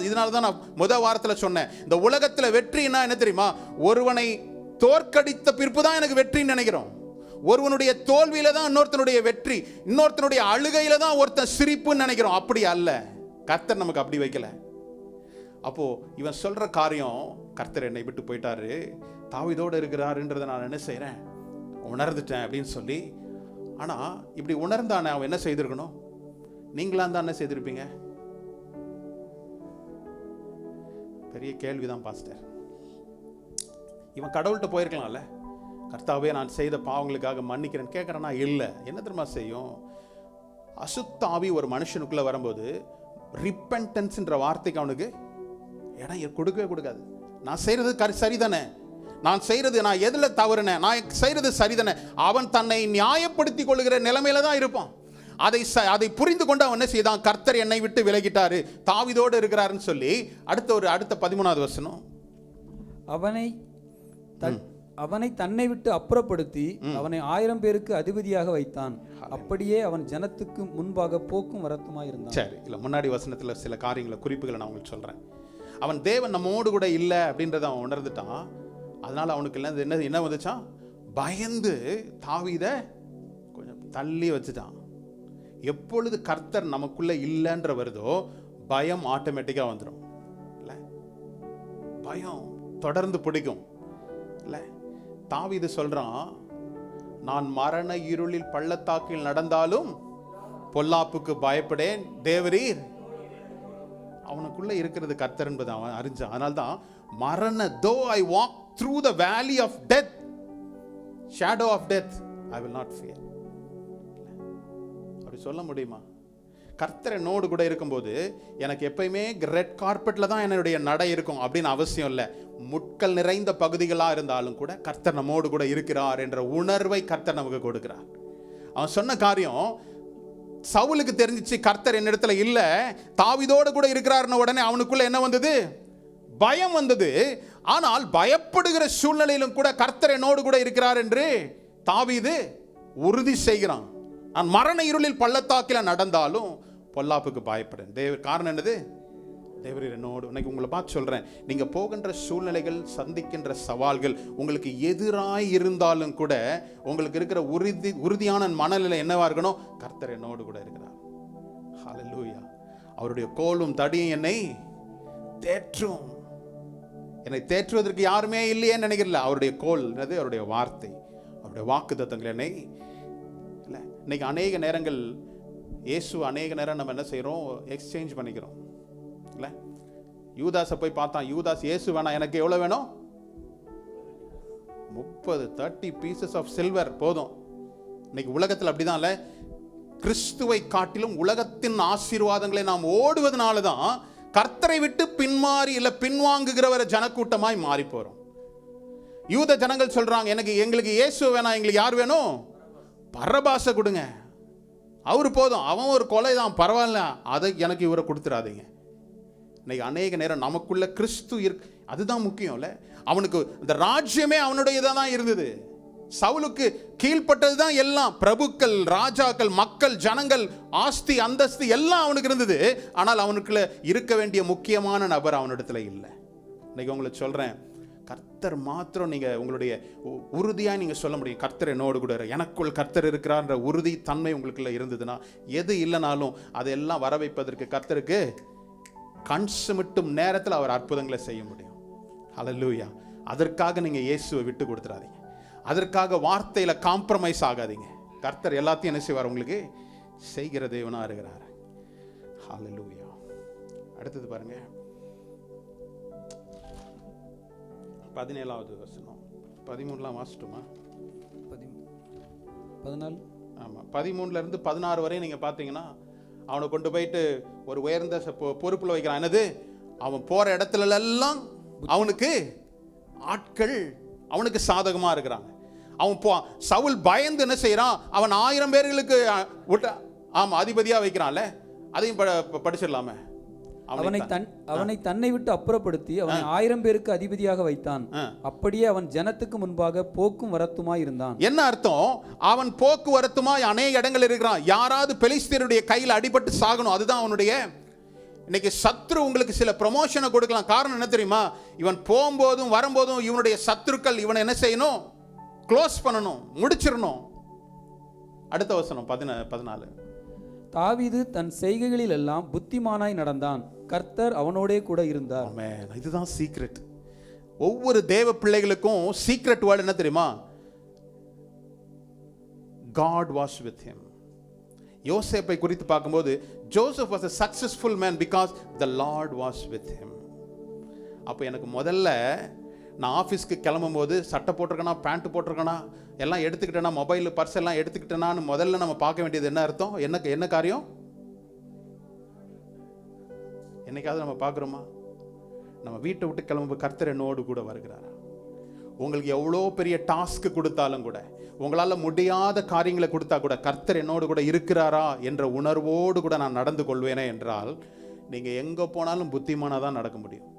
இதனால தான் நான் முதல் வாரத்தில் சொன்னேன், இந்த உலகத்தில் வெற்றினா என்ன தெரியுமா? ஒருவனை தோற்கடித்த பிற்பு தான் எனக்கு வெற்றின்னு நினைக்கிறோம். ஒருவனுடைய தோல்வியில தான் இன்னொருத்தனுடைய வெற்றி, இன்னொருத்தனுடைய அழுகையில தான் ஒருத்தன் சிரிப்புன்னு நினைக்கிறோம். அப்படி அல்ல, கர்த்தர் நமக்கு அப்படி வைக்கல. அப்போ இவன் சொல்ற காரியம், கர்த்தர் என்னை விட்டு போயிட்டாரு, தாவீதோடு இருக்கிறாருன்றதை நான் என்ன செய்யறேன்? உணர்ந்துட்டேன் அப்படின்னு சொல்லி. ஆனா இப்படி உணர்ந்தானே அவன் என்ன செய்திருக்கணும்? நீங்களா தான் என்ன செய்திருப்பீங்க? பெரிய கேள்விதான் பாஸ்டர். இவன் கடவுள்கிட்ட போயிருக்கலாம்ல, கர்த்தாவே நான் செய்த பாவங்களுக்காக மன்னிக்கிறேன் கேட்கறேன்னா இல்லை. என்ன தெரியுமா செய்யும்? அசுத்தாவி ஒரு மனுஷனுக்குள்ள வரும்போது ரிப்பென்டன்ஸ்ன்ற வார்த்தைக்கு அவனுக்கு இடம் கொடுக்கவே கொடுக்காது. நான் செய்யறது சரிதானே, நான் எதுல தவறுனேன், நான் செய்யறது சரிதானே, அவன் தன்னை நியாயப்படுத்திக் கொள்ளுகிற நிலைமையில தான் இருப்பான். அதை புரிந்து கொண்டு அவன் என்ன செய்தான்? கர்த்தர் என்னை விட்டு விலகிட்டாரு, தாவீதோடு இருக்கிறாருன்னு சொல்லி அடுத்த 13வது வசனம். அவனை தன்னை விட்டு அப்புறப்படுத்தி அவனை 1000 பேருக்கு அதிபதியாக வைத்தான். அப்படியே அவன் ஜனத்துக்கு முன்பாக போக்கும் வரத்துமாய் இருந்தான். சரி, இல்லை முன்னாடி வசனத்தில் சில காரியங்களை குறிப்புகளை நான் உங்களுக்கு சொல்கிறேன். அவன் தேவன் நம்மோடு கூட இல்லை அப்படின்றத அவன் உணர்ந்துட்டான். அதனால அவனுக்கு என்ன வந்துச்சான்? பயந்து தாவீதை கொஞ்சம் தள்ளி வச்சுட்டான். எப்பொழுது கர்த்தர் நமக்குள்ள இல்லைன்ற வருதோ பயம் ஆட்டோமேட்டிக்காக வந்துடும். இல்லை, பயம் தொடர்ந்து பிடிக்கும். இல்லை, தாவீது சொல்றான், நான் மரண இருளில் பள்ளத்தாக்கில் நடந்தாலும் பொல்லாப்புக்கு பயப்படேன், தேவரீர். அவனுக்குள்ள இருக்கிறது கர்த்தர் என்பது அவன் அறிஞ்சான். அதனால்தான் மரண though I walk through the valley of death, shadow of death, I will not fear. அப்படி சொல்ல முடியுமா? கர்த்தர் என்னோடு கூட இருக்கும்போது எனக்கு எப்பயுமே ரெட் கார்பெட்ல தான் என்னுடைய நடை இருக்கும் அப்படின்னு அவசியம் இல்லை. முட்கள் நிறைந்த பகுதிகளாக இருந்தாலும் கூட கர்த்தர் நம்மோடு கூட இருக்கிறார் என்ற உணர்வை கர்த்தர் நமக்கு கொடுக்கிறார். அவன் சொன்ன காரியம் சவுலுக்கு தெரிஞ்சிச்சு, கர்த்தர் என்னிடத்துல இல்ல, தாவீதோடு கூட இருக்கிறார்னு உடனே அவனுக்குள்ள என்ன வந்தது? பயம் வந்தது. ஆனால் பயப்படுகிற சூழ்நிலையிலும் கூட கர்த்தர் என்னோடு கூட இருக்கிறார் என்று தாவீது உறுதி செய்கிறான். நான் மரண இருளில் பள்ளத்தாக்கில் நடந்தாலும் பொல்லாப்புக்கு பயப்படேன். காரணம் என்னது? தேவரீர் என்னோடு. இன்னைக்கு உங்களை பார்த்து சொல்றேன், நீங்க போகின்ற சூழ்நிலைகள், சந்திக்கின்ற சவால்கள் உங்களுக்கு எதிராய் இருந்தாலும் கூட உங்களுக்கு இருக்கிற உறுதியான மனநிலை என்னவா இருக்கணும்? கர்த்தர் என்னோடு கூட இருக்கிறார். ஹல்லேலூயா. அவருடைய கோலும் தடியும் என்னை தேற்றும். என்னை தேற்றுவதற்கு யாருமே இல்லையேன்னு நினைக்கிறல. அவருடைய கோல் என்னது? அவருடைய வார்த்தை, அவருடைய வாக்குத்தத்தங்கள் என்னை. இல்லை, இன்னைக்கு அநேக நேரங்கள் இயேசு அநேக நேரம் நம்ம என்ன செய்கிறோம்? எக்ஸ்சேஞ்ச் பண்ணிக்கிறோம். இல்லை, யூதாஸை போய் பார்த்தான். யூதாஸ் இயேசு வேணாம், எனக்கு எவ்வளோ வேணும்? 30 பீசஸ் ஆஃப் சில்வர் போதும். இன்னைக்கு உலகத்தில் அப்படிதான் இல்லை. கிறிஸ்துவை காட்டிலும் உலகத்தின் ஆசீர்வாதங்களை நாம் ஓடுவதனால தான் கர்த்தரை விட்டு பின்மாறி இல்லை பின்வாங்குகிறவரை ஜனக்கூட்டமாய் மாறி போறோம். யூத ஜனங்கள் சொல்றாங்க, எங்களுக்கு இயேசு வேணாம், எங்களுக்கு யார் வேணும்? பரபாசை கொடுங்க, அவரு போதும், அவன் ஒரு கொலை தான், பரவாயில்ல, அதை எனக்கு இவரை கொடுத்துடாதீங்க. இன்னைக்கு அநேக நேரம் நமக்குள்ள கிறிஸ்து அதுதான் முக்கியம் இல்லை. அவனுக்கு இந்த ராஜ்யமே அவனுடையதான் தான் இருந்தது. சவுலுக்கு கீழ்பட்டது தான் எல்லாம், பிரபுக்கள், ராஜாக்கள், மக்கள், ஜனங்கள், ஆஸ்தி, அந்தஸ்து எல்லாம் அவனுக்கு இருந்தது. ஆனால் அவனுக்குள்ள இருக்க வேண்டிய முக்கியமான நபர் அவனிடத்துல இல்லை. இன்னைக்கு உங்களுக்கு சொல்றேன், கர்த்தர் மாத்திரம் நீங்க உங்களுடைய உறுதியா நீங்க சொல்ல முடியும், கர்த்தர் என்னோடு கூட, எனக்குள் கர்த்தர் இருக்கிறார்ன்ற உறுதி தன்மை உங்களுக்குள்ள இருந்ததுன்னா எது இல்லைனாலும் அதெல்லாம் வர வைப்பதற்கு கர்த்தருக்கு கண் சிமிட்டும் நேரத்தில் அவர் அற்புதங்களை செய்ய முடியும். ஹல்லேலூயா. அதற்காக நீங்க இயேசுவை விட்டு கொடுத்துறாதீங்க. அதற்காக வார்த்தையில காம்ப்ரமைஸ் ஆகாதீங்க. கர்த்தர் எல்லாத்தையும் என்ன செய்வார்? உங்களுக்கு செய்கிற தேவனா இருக்கிறார். ஹல்லேலூயா. அடுத்தது பாருங்க, 17வது வசனம். 13 வாசிட்டுமா? 14. ஆமா, 13ல இருந்து 16 வரை நீங்க பாத்தீங்கன்னா அவனை கொண்டு போயிட்டு ஒரு உயர்ந்த பொறுப்புல வைக்கிறான். என்னது? அவன் போற இடத்துல எல்லாம் அவனுக்கு ஆட்கள் அவனுக்கு சாதகமா இருக்கிறாங்க. அவன் சவுல் பயந்து என்ன செய்யறான்? அவன் 1000 பேர்களுக்கு அதிபதியா வைக்கிறான்ல. அதையும் படிச்சிடலாமே. அவனை தன்னை விட்டு அப்புறப்படுத்தி அவனை 1000 பேருக்கு அதிபதியாக வைத்தான். அப்படியே அவன் ஜனத்துக்கு முன்பாக போக்கும் வரத்துமாய் இருந்தான். என்ன அர்த்தம்? அவன் போக்குவரத்துமாய் அநேக இடங்கள் இருக்கிறான். யாராவது பெலிஸ்தியருடைய கையில் அடிபட்டு சாகணும், அதுதான் அவனுடைய. இன்னைக்கு சத்ரு உங்களுக்கு சில ப்ரமோஷனை கொடுக்கலாம். காரணம் என்ன தெரியுமா? இவன் போகும்போதும் வரும்போதும் இவனுடைய சத்துருக்கள் இவனை என்ன செய்யணும்? க்ளோஸ் பண்ணணும், முடிச்சிடணும். அடுத்த வசனம் 14. தாவீது தன் செய்கைகளில் எல்லாம் புத்திமானாய் நடந்தான், கர்த்தர் அவனோடே கூட இருந்தார். ஆமென். இதுதான் சீக்ரெட். ஒவ்வொரு தேவ பிள்ளைகளுக்கும் சீக்ரெட் வேர்ட் என்ன தெரியுமா? God was with him. யோசேப்பை குறித்து பார்க்கும்போது Joseph was a successful man because the Lord was with him. அப்போ எனக்கு முதல்ல நான் ஆஃபீஸ்க்கு கிளம்பும் போது சட்டை போட்டிருக்கேனா, பேண்ட் போட்டிருக்கேனா, எல்லாம் எடுத்துக்கிட்டேனா, மொபைல், பர்ஸ் எல்லாம் எடுத்துக்கிட்டேனான்னு முதல்ல நம்ம பார்க்க வேண்டியது என்ன அர்த்தம்? என்ன காரியம்? என்னைக்காவது நம்ம பார்க்குறோமா? நம்ம வீட்டை விட்டு கிளம்பும்போது கர்த்தர் என்னோடு கூட வருகிறாரா? உங்களுக்கு எவ்வளோ பெரிய டாஸ்க் கொடுத்தாலும் கூட, உங்களால் முடியாத காரியங்களை கொடுத்தா கூட கர்த்தர் என்னோடு கூட இருக்கிறாரா என்ற உணர்வோடு கூட நான் நடந்து கொள்வேனே என்றால் நீங்கள் எங்கே போனாலும் புத்திமானாக தான் நடக்க முடியும்.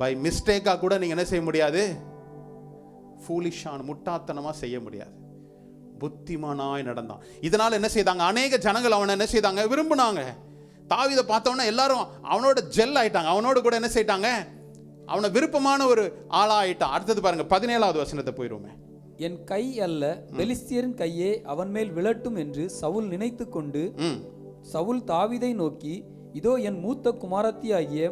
பை மிஸ்டேக்காக கூட நீங்கள் என்ன செய்ய முடியாது? ஃபூலிஷான முட்டாத்தனமா செய்ய முடியாது. புத்திமானாய் நடந்தான். இதனால என்ன செய்தாங்க, அநேக ஜனங்கள் அவனை என்ன செய்தாங்க, விரும்பினாங்க. தாவீதை பார்த்தவொன்னே எல்லாரும் அவனோட ஜெல் ஆயிட்டாங்க, அவனோட கூட என்ன செய்தாங்க, அவனை விருப்பமான ஒரு ஆளா ஆயிட்டான். அடுத்தது பாருங்க 17வது வசனத்தை போயிருவோமே. என் கை அல்ல பெலிஸ்தியரின் கையே அவன் மேல் விழட்டும் என்று சவுல் நினைத்து கொண்டு சவுல் தாவீதை நோக்கி, இதோ என் மூத்த குமாரத்தியாகிய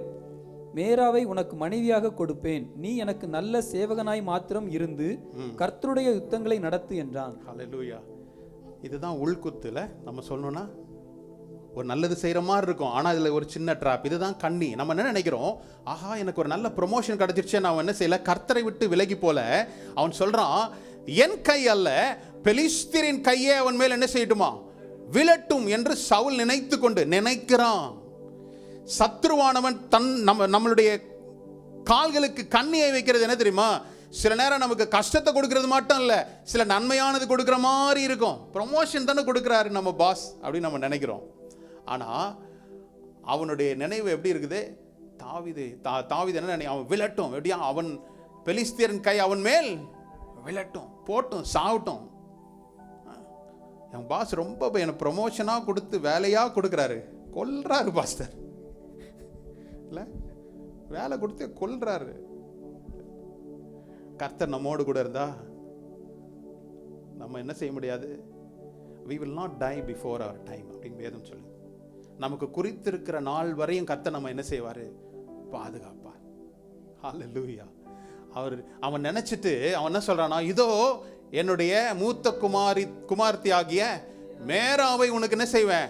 மேராவை உனக்கு மனைவியாக கொடுப்பேன், நீ எனக்கு நல்ல சேவகனாய் மாத்திரம் இருந்து கர்த்தருடைய யுத்தங்களை நடத்து என்றான். ஹல்லேலூயா. இதுதான் உள்குத்துல. நம்ம சொல்லணும்னா ஒரு நல்லது செய்யற மாதிரி இருக்கும், ஆனா இதுல ஒரு சின்ன ட்ராப். இதுதான் கண்ணி. நம்ம என்ன நினைக்கிறோம், ஆஹா எனக்கு ஒரு நல்ல ப்ரொமோஷன் கிடைச்சிருச்சு, நான் என்ன செய்யல, கர்த்தரை விட்டு விலகி போல. அவன் சொல்றான், என் கை அல்ல பெலிஸ்தரின் கையே அவன் மேல் என்ன செய்யட்டுமா, விழட்டும் என்று சவுல் நினைத்து கொண்டு நினைக்கிறான். சத்ருவானவன் நம்மளுடைய கால்களுக்கு கண்ணியை வைக்கிறது என்ன தெரியுமா, சில நேரம் நமக்கு கஷ்டத்தை கொடுக்கறது மட்டும் இல்ல, சில நன்மையானது கொடுக்கிற மாதிரி இருக்கும். ப்ரொமோஷன் தானே கொடுக்குறாரு நம்ம பாஸ் அப்படின்னு நம்ம நினைக்கிறோம். ஆனா அவனுடைய நினைவு எப்படி இருக்குது, தாவீது என்ன நினை, அவன் விழட்டும், எப்படியா அவன் பெலிஸ்தியரின் கை அவன் மேல் விழட்டும், போட்டும், சாவட்டும். என் பாஸ் ரொம்ப எனக்கு ப்ரொமோஷனா கொடுத்து வேலையா கொடுக்குறாரு, கொல்றாரு பாஸ்டர் இல்ல, வேலை கொடுத்து கொல்றாரு. கர்த்தர் நம்மோடு கூட இருந்தா நம்ம என்ன செய்ய முடியாது, we will not die before our time அப்படின்னு வேதம் சொல்லு. நமக்கு குறித்திருக்கிற நாள் வரையும் கர்த்தர் நம்ம என்ன செய்வாரு, பாதுகாப்பார். ஹல்லேலூயா. அவன் நினைச்சிட்டு அவன் என்ன சொல்றானா, இதோ என்னுடைய மூத்த குமாரத்தி ஆகிய மேராவை உனக்கு என்ன செய்வேன்,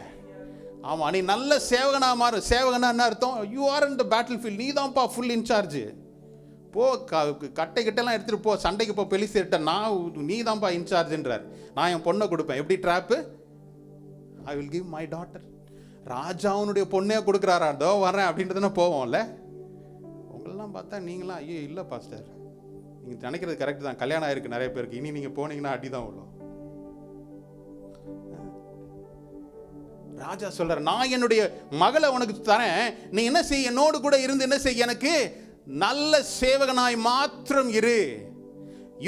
ஆமா நீ நல்ல சேவகனா மாறு. சேவகனா என்ன அர்த்தம், you are in the battle field, நீ தான்ப்பா ஃபுல் இன்சார்ஜ். போ கட்டை கிட்டெல்லாம் எடுத்துட்டு போ, சண்டைக்கு போ, பெலிஸ்தர்ட்ட நீ தான்ப்பா இன்சார்ஜ்ன்றார். நான் என் பொண்ணை கொடுப்பேன். எப்படி ட்ராப்பு, I will give my daughter. ராஜாவுனுடைய பொண்ணே கொடுக்குறாரா, அதோ வரேன் அப்படின்றதுனா போவோம்ல. உங்களெல்லாம் பார்த்தா நீங்களாம் ஐயோ இல்லை பாஸ்டர், நீங்கள் நினைக்கிறது கரெக்டு தான், கல்யாணம் ஆயிருக்கு நிறைய பேருக்கு, இனி நீங்கள் போனீங்கன்னா அடிதான் விழும். ராஜா சொல்றார், நான் என்னுடைய மகளை உனக்கு தரேன், நீ என்ன செய், என்னோடு கூட இருந்து என்ன செய், எனக்கு நல்ல சேவகனாய் மாத்திரம் இரு,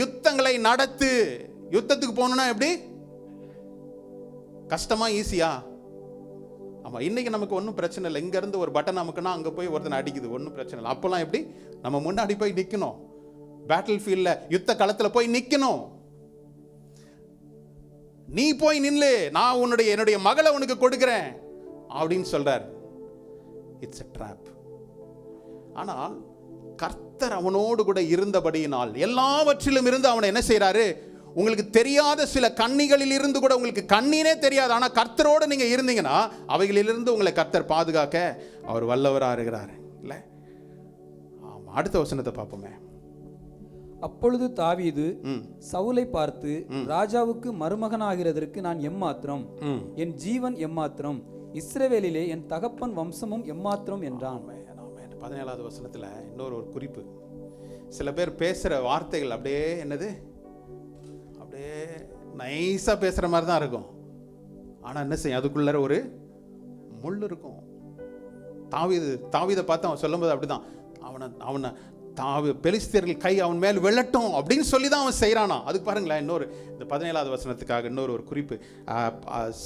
யுத்தங்களை நடத்து. யுத்தத்துக்கு போகணும்னா எப்படி, கஷ்டமா ஈஸியா? ஆமா, இன்னைக்கு நமக்கு ஒன்றும் பிரச்சனை இல்லை, இங்க இருந்து ஒரு பட்டன் நமக்குன்னா அங்க போய் ஒருத்தனை அடிக்குது, ஒன்றும் பிரச்சனை இல்லை. அப்பெல்லாம் எப்படி, நம்ம முன்னாடி போய் நிக்கணும், பேட்டில் ஃபீல்ட்ல யுத்த களத்துல போய் நிக்கணும். நீ போய் நில்லு, நான் என்னுடைய மகளை உனக்கு கொடுக்கிறேன் அப்படின்னு சொல்றார். It's a trap. ஆனால் கர்த்தர் அவனோடு கூட இருந்தபடியினால் எல்லாவற்றிலும் இருந்து அவனை என்ன செய்யறாரு, உங்களுக்கு தெரியாத சில கண்ணிகளில் இருந்து கூட, உங்களுக்கு கண்ணீனே தெரியாது, ஆனா கர்த்தரோடு நீங்க இருந்தீங்கன்னா அவைகளிலிருந்து உங்களை கர்த்தர் பாதுகாக்க அவர் வல்லவராக இருக்கிறார் இல்ல. ஆமா, அடுத்த வசனத்தை பார்ப்போமே. அப்பொழுது தாவீது சவுலை பார்த்து, ராஜாவுக்கு மருமகனாகிறதற்கு நான் எம்மாத்திரம், என் ஜீவன் எம்மாத்திரம், இஸ்ரவேலிலே என் தகப்பன் வம்சமும் எம்மாத்திரம் என்றான். 17வது வசனத்துல இன்னொரு குறிப்பு. சில பேர் பேசுற வார்த்தைகள் அப்படியே என்னது, அப்படியே நைஸா பேசுற மாதிரி தான் இருக்கும், ஆனா என்ன செய்யும், அதுக்குள்ள ஒரு முள் இருக்கும். தாவீதை பார்த்து அவன் சொல்லும்போது அப்படிதான், அவனை பெலிஸ்தர்கள் கை அவன் மேல் வெள்ளட்டும் அப்படின்னு சொல்லி தான் அவன் செய்யறானா. அதுக்கு பாருங்களேன், இன்னொரு இந்த 17வது வசனத்துக்காக இன்னொரு குறிப்பு.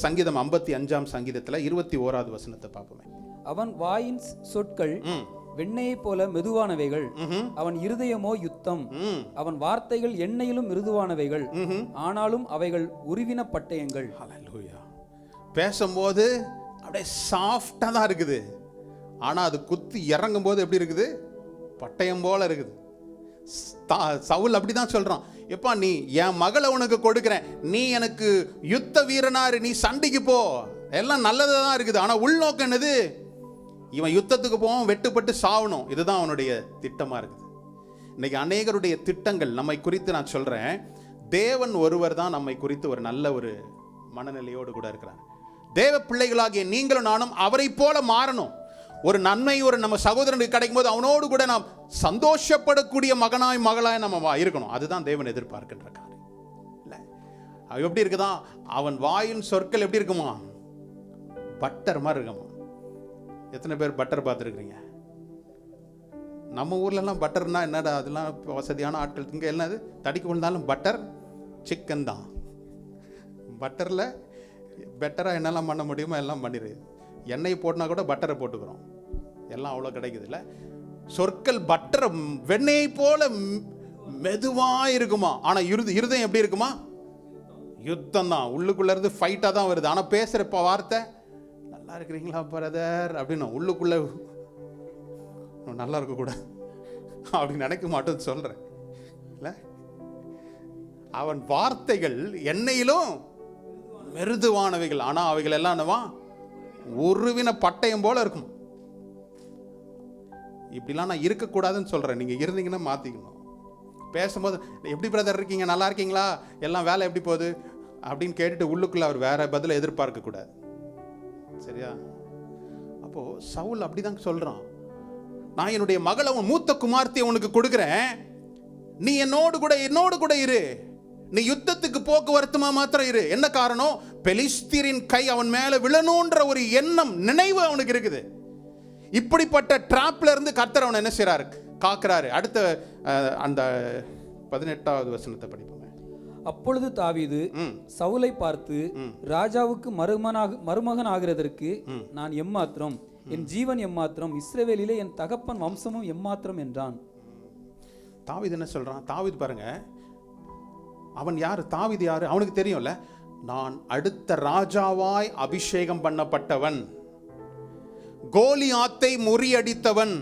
சங்கீதம் 55ஆம் சங்கீதத்துல 21வது வசனத்தை பார்ப்போமே. அவன் வாயின் சொற்கள் வெண்ணையை போல மெதுவானவைகள், அவன் இருதயமோ யுத்தம், அவன் வார்த்தைகள் எண்ணெயிலும் மிருதுவானவைகள், ஆனாலும் அவைகள் உருவின பட்டயங்கள். ஹல்லேலூயா. பேசும்போது அப்படியே சாஃப்டா தான் இருக்குது, ஆனா அது குத்தி இறங்கும் போது எப்படி இருக்குது, பட்டயம் போல இருக்குது. சவுல் அப்படிதான் சொல்றான், எப்பா நீ என் மகளை உனக்கு கொடுக்கிறேன், நீ எனக்கு யுத்த வீரனாரு, நீ சண்டைக்கு போ, எல்லாம் நல்லதான் இருக்குது, ஆனா உள்நோக்கம் என்னது, இவன் யுத்தத்துக்கு போவோம், வெட்டுப்பட்டு சாவணும். இதுதான் அவனுடைய திட்டமா இருக்குது. இன்னைக்கு அநேகருடைய திட்டங்கள் நம்மை குறித்து நான் சொல்றேன், தேவன் ஒருவர் தான் நம்மை குறித்து ஒரு நல்ல ஒரு மனநிலையோடு கூட இருக்கிறார். தேவ பிள்ளைகளாகிய நீங்களும் நானும் அவரை போல மாறணும். ஒரு நன்மை ஒரு நம்ம சகோதரனுக்கு கிடைக்கும் போது அவனோடு கூட நாம் சந்தோஷப்படக்கூடிய மகனாய் மகளாய் நம்ம இருக்கணும். அதுதான் தேவன் எதிர்பார்க்கின்ற காரியம் இல்லை. எப்படி இருக்குதான், அவன் வாயின் சொற்கள் எப்படி இருக்குமா, பட்டர் மாதிரி இருக்குமா. எத்தனை பேர் பட்டர் பார்த்துருக்கிறீங்க? நம்ம ஊர்லலாம் பட்டர்னா என்னடா, அதெல்லாம் வசதியான ஆட்கள் இங்கே என்னது தடிக்கு விழுந்தாலும் பட்டர் சிக்கன் தான். பட்டரில் பெட்டராக என்னெல்லாம் பண்ண முடியுமோ எல்லாம் பண்ணிடுது. எண்ணெய் போட்டுனா கூட பட்டரை போட்டுக்கிறோம், எல்லாம் அவ்வளோ கிடைக்குது இல்லை. சொற்கள் பட்டரை வெண்ணெயை போல மெதுவாக இருக்குமா, ஆனால் இருதயம் எப்படி இருக்குமா? யுத்தம் தான், உள்ளுக்குள்ளே இருந்து ஃபைட்டாக தான் வருது. ஆனால் பேசுகிற வார்த்தை நல்லா இருக்கிறீங்களா பிரதர் அப்படின்னு, உள்ளுக்குள்ளே நல்லா இருக்கக்கூடாது அப்படின்னு நினைக்க மாட்டேன்னு சொல்கிறேன் இல்லை. அவன் வார்த்தைகள் எண்ணெயிலும் மிருதுவானவைகள், ஆனால் அவைகள் எல்லாம் என்னவா, உருவின பட்டயம் போல இருக்கும். இப்படிலாம் நான் இருக்கக்கூடாதுன்னு சொல்கிறேன். நீங்கள் இருந்தீங்கன்னா மாற்றிக்கணும். பேசும்போது எப்படி பிரதர் இருக்கீங்க, நல்லா இருக்கீங்களா, எல்லாம் வேலை எப்படி போகுது அப்படின்னு கேட்டுட்டு உள்ளுக்குள்ளே அவர் வேற பதிலை எதிர்பார்க்கக்கூடாது. சரியா? அப்போது சவுல் அப்படி தான் சொல்கிறான், நான் என்னுடைய மகளை உன் மூத்த குமார்த்தியை உனக்கு கொடுக்குறேன், நீ என்னோடு கூட இரு, நீ யுத்தத்துக்கு போக்குவரத்துமா மாத்திரம் இரு. என்ன காரணம்? பெலிஸ்தீரின் கை அவன் மேலே விழணுன்ற ஒரு எண்ணம், நினைவு அவனுக்கு இருக்குது. இப்படிப்பட்ட டிராப்ல இருந்து கர்த்தர் அவனை என்ன செய்றாரு, காக்குறாரு. அடுத்த அந்த 18வது வசனத்தை படிப்போம். அப்பொழுது தாவீது சவுலை பார்த்து, ராஜாவுக்கு மருமகன் ஆகிறதற்கு நான் எம்மாத்திரம், என் ஜீவன் எம்மாத்திரம், இஸ்ரவேலிலே என் தகப்பன் வம்சமும் எம்மாத்திரம் என்றான். தாவீது என்ன சொல்றான்? தாவீது பாருங்க, அவன் யாரு? தாவீது யாரு? அவனுக்கு தெரியும்ல, நான் அடுத்த ராஜாவாய் அபிஷேகம் பண்ணப்பட்டவன், கோலியாத்தை முறியடித்தவன்,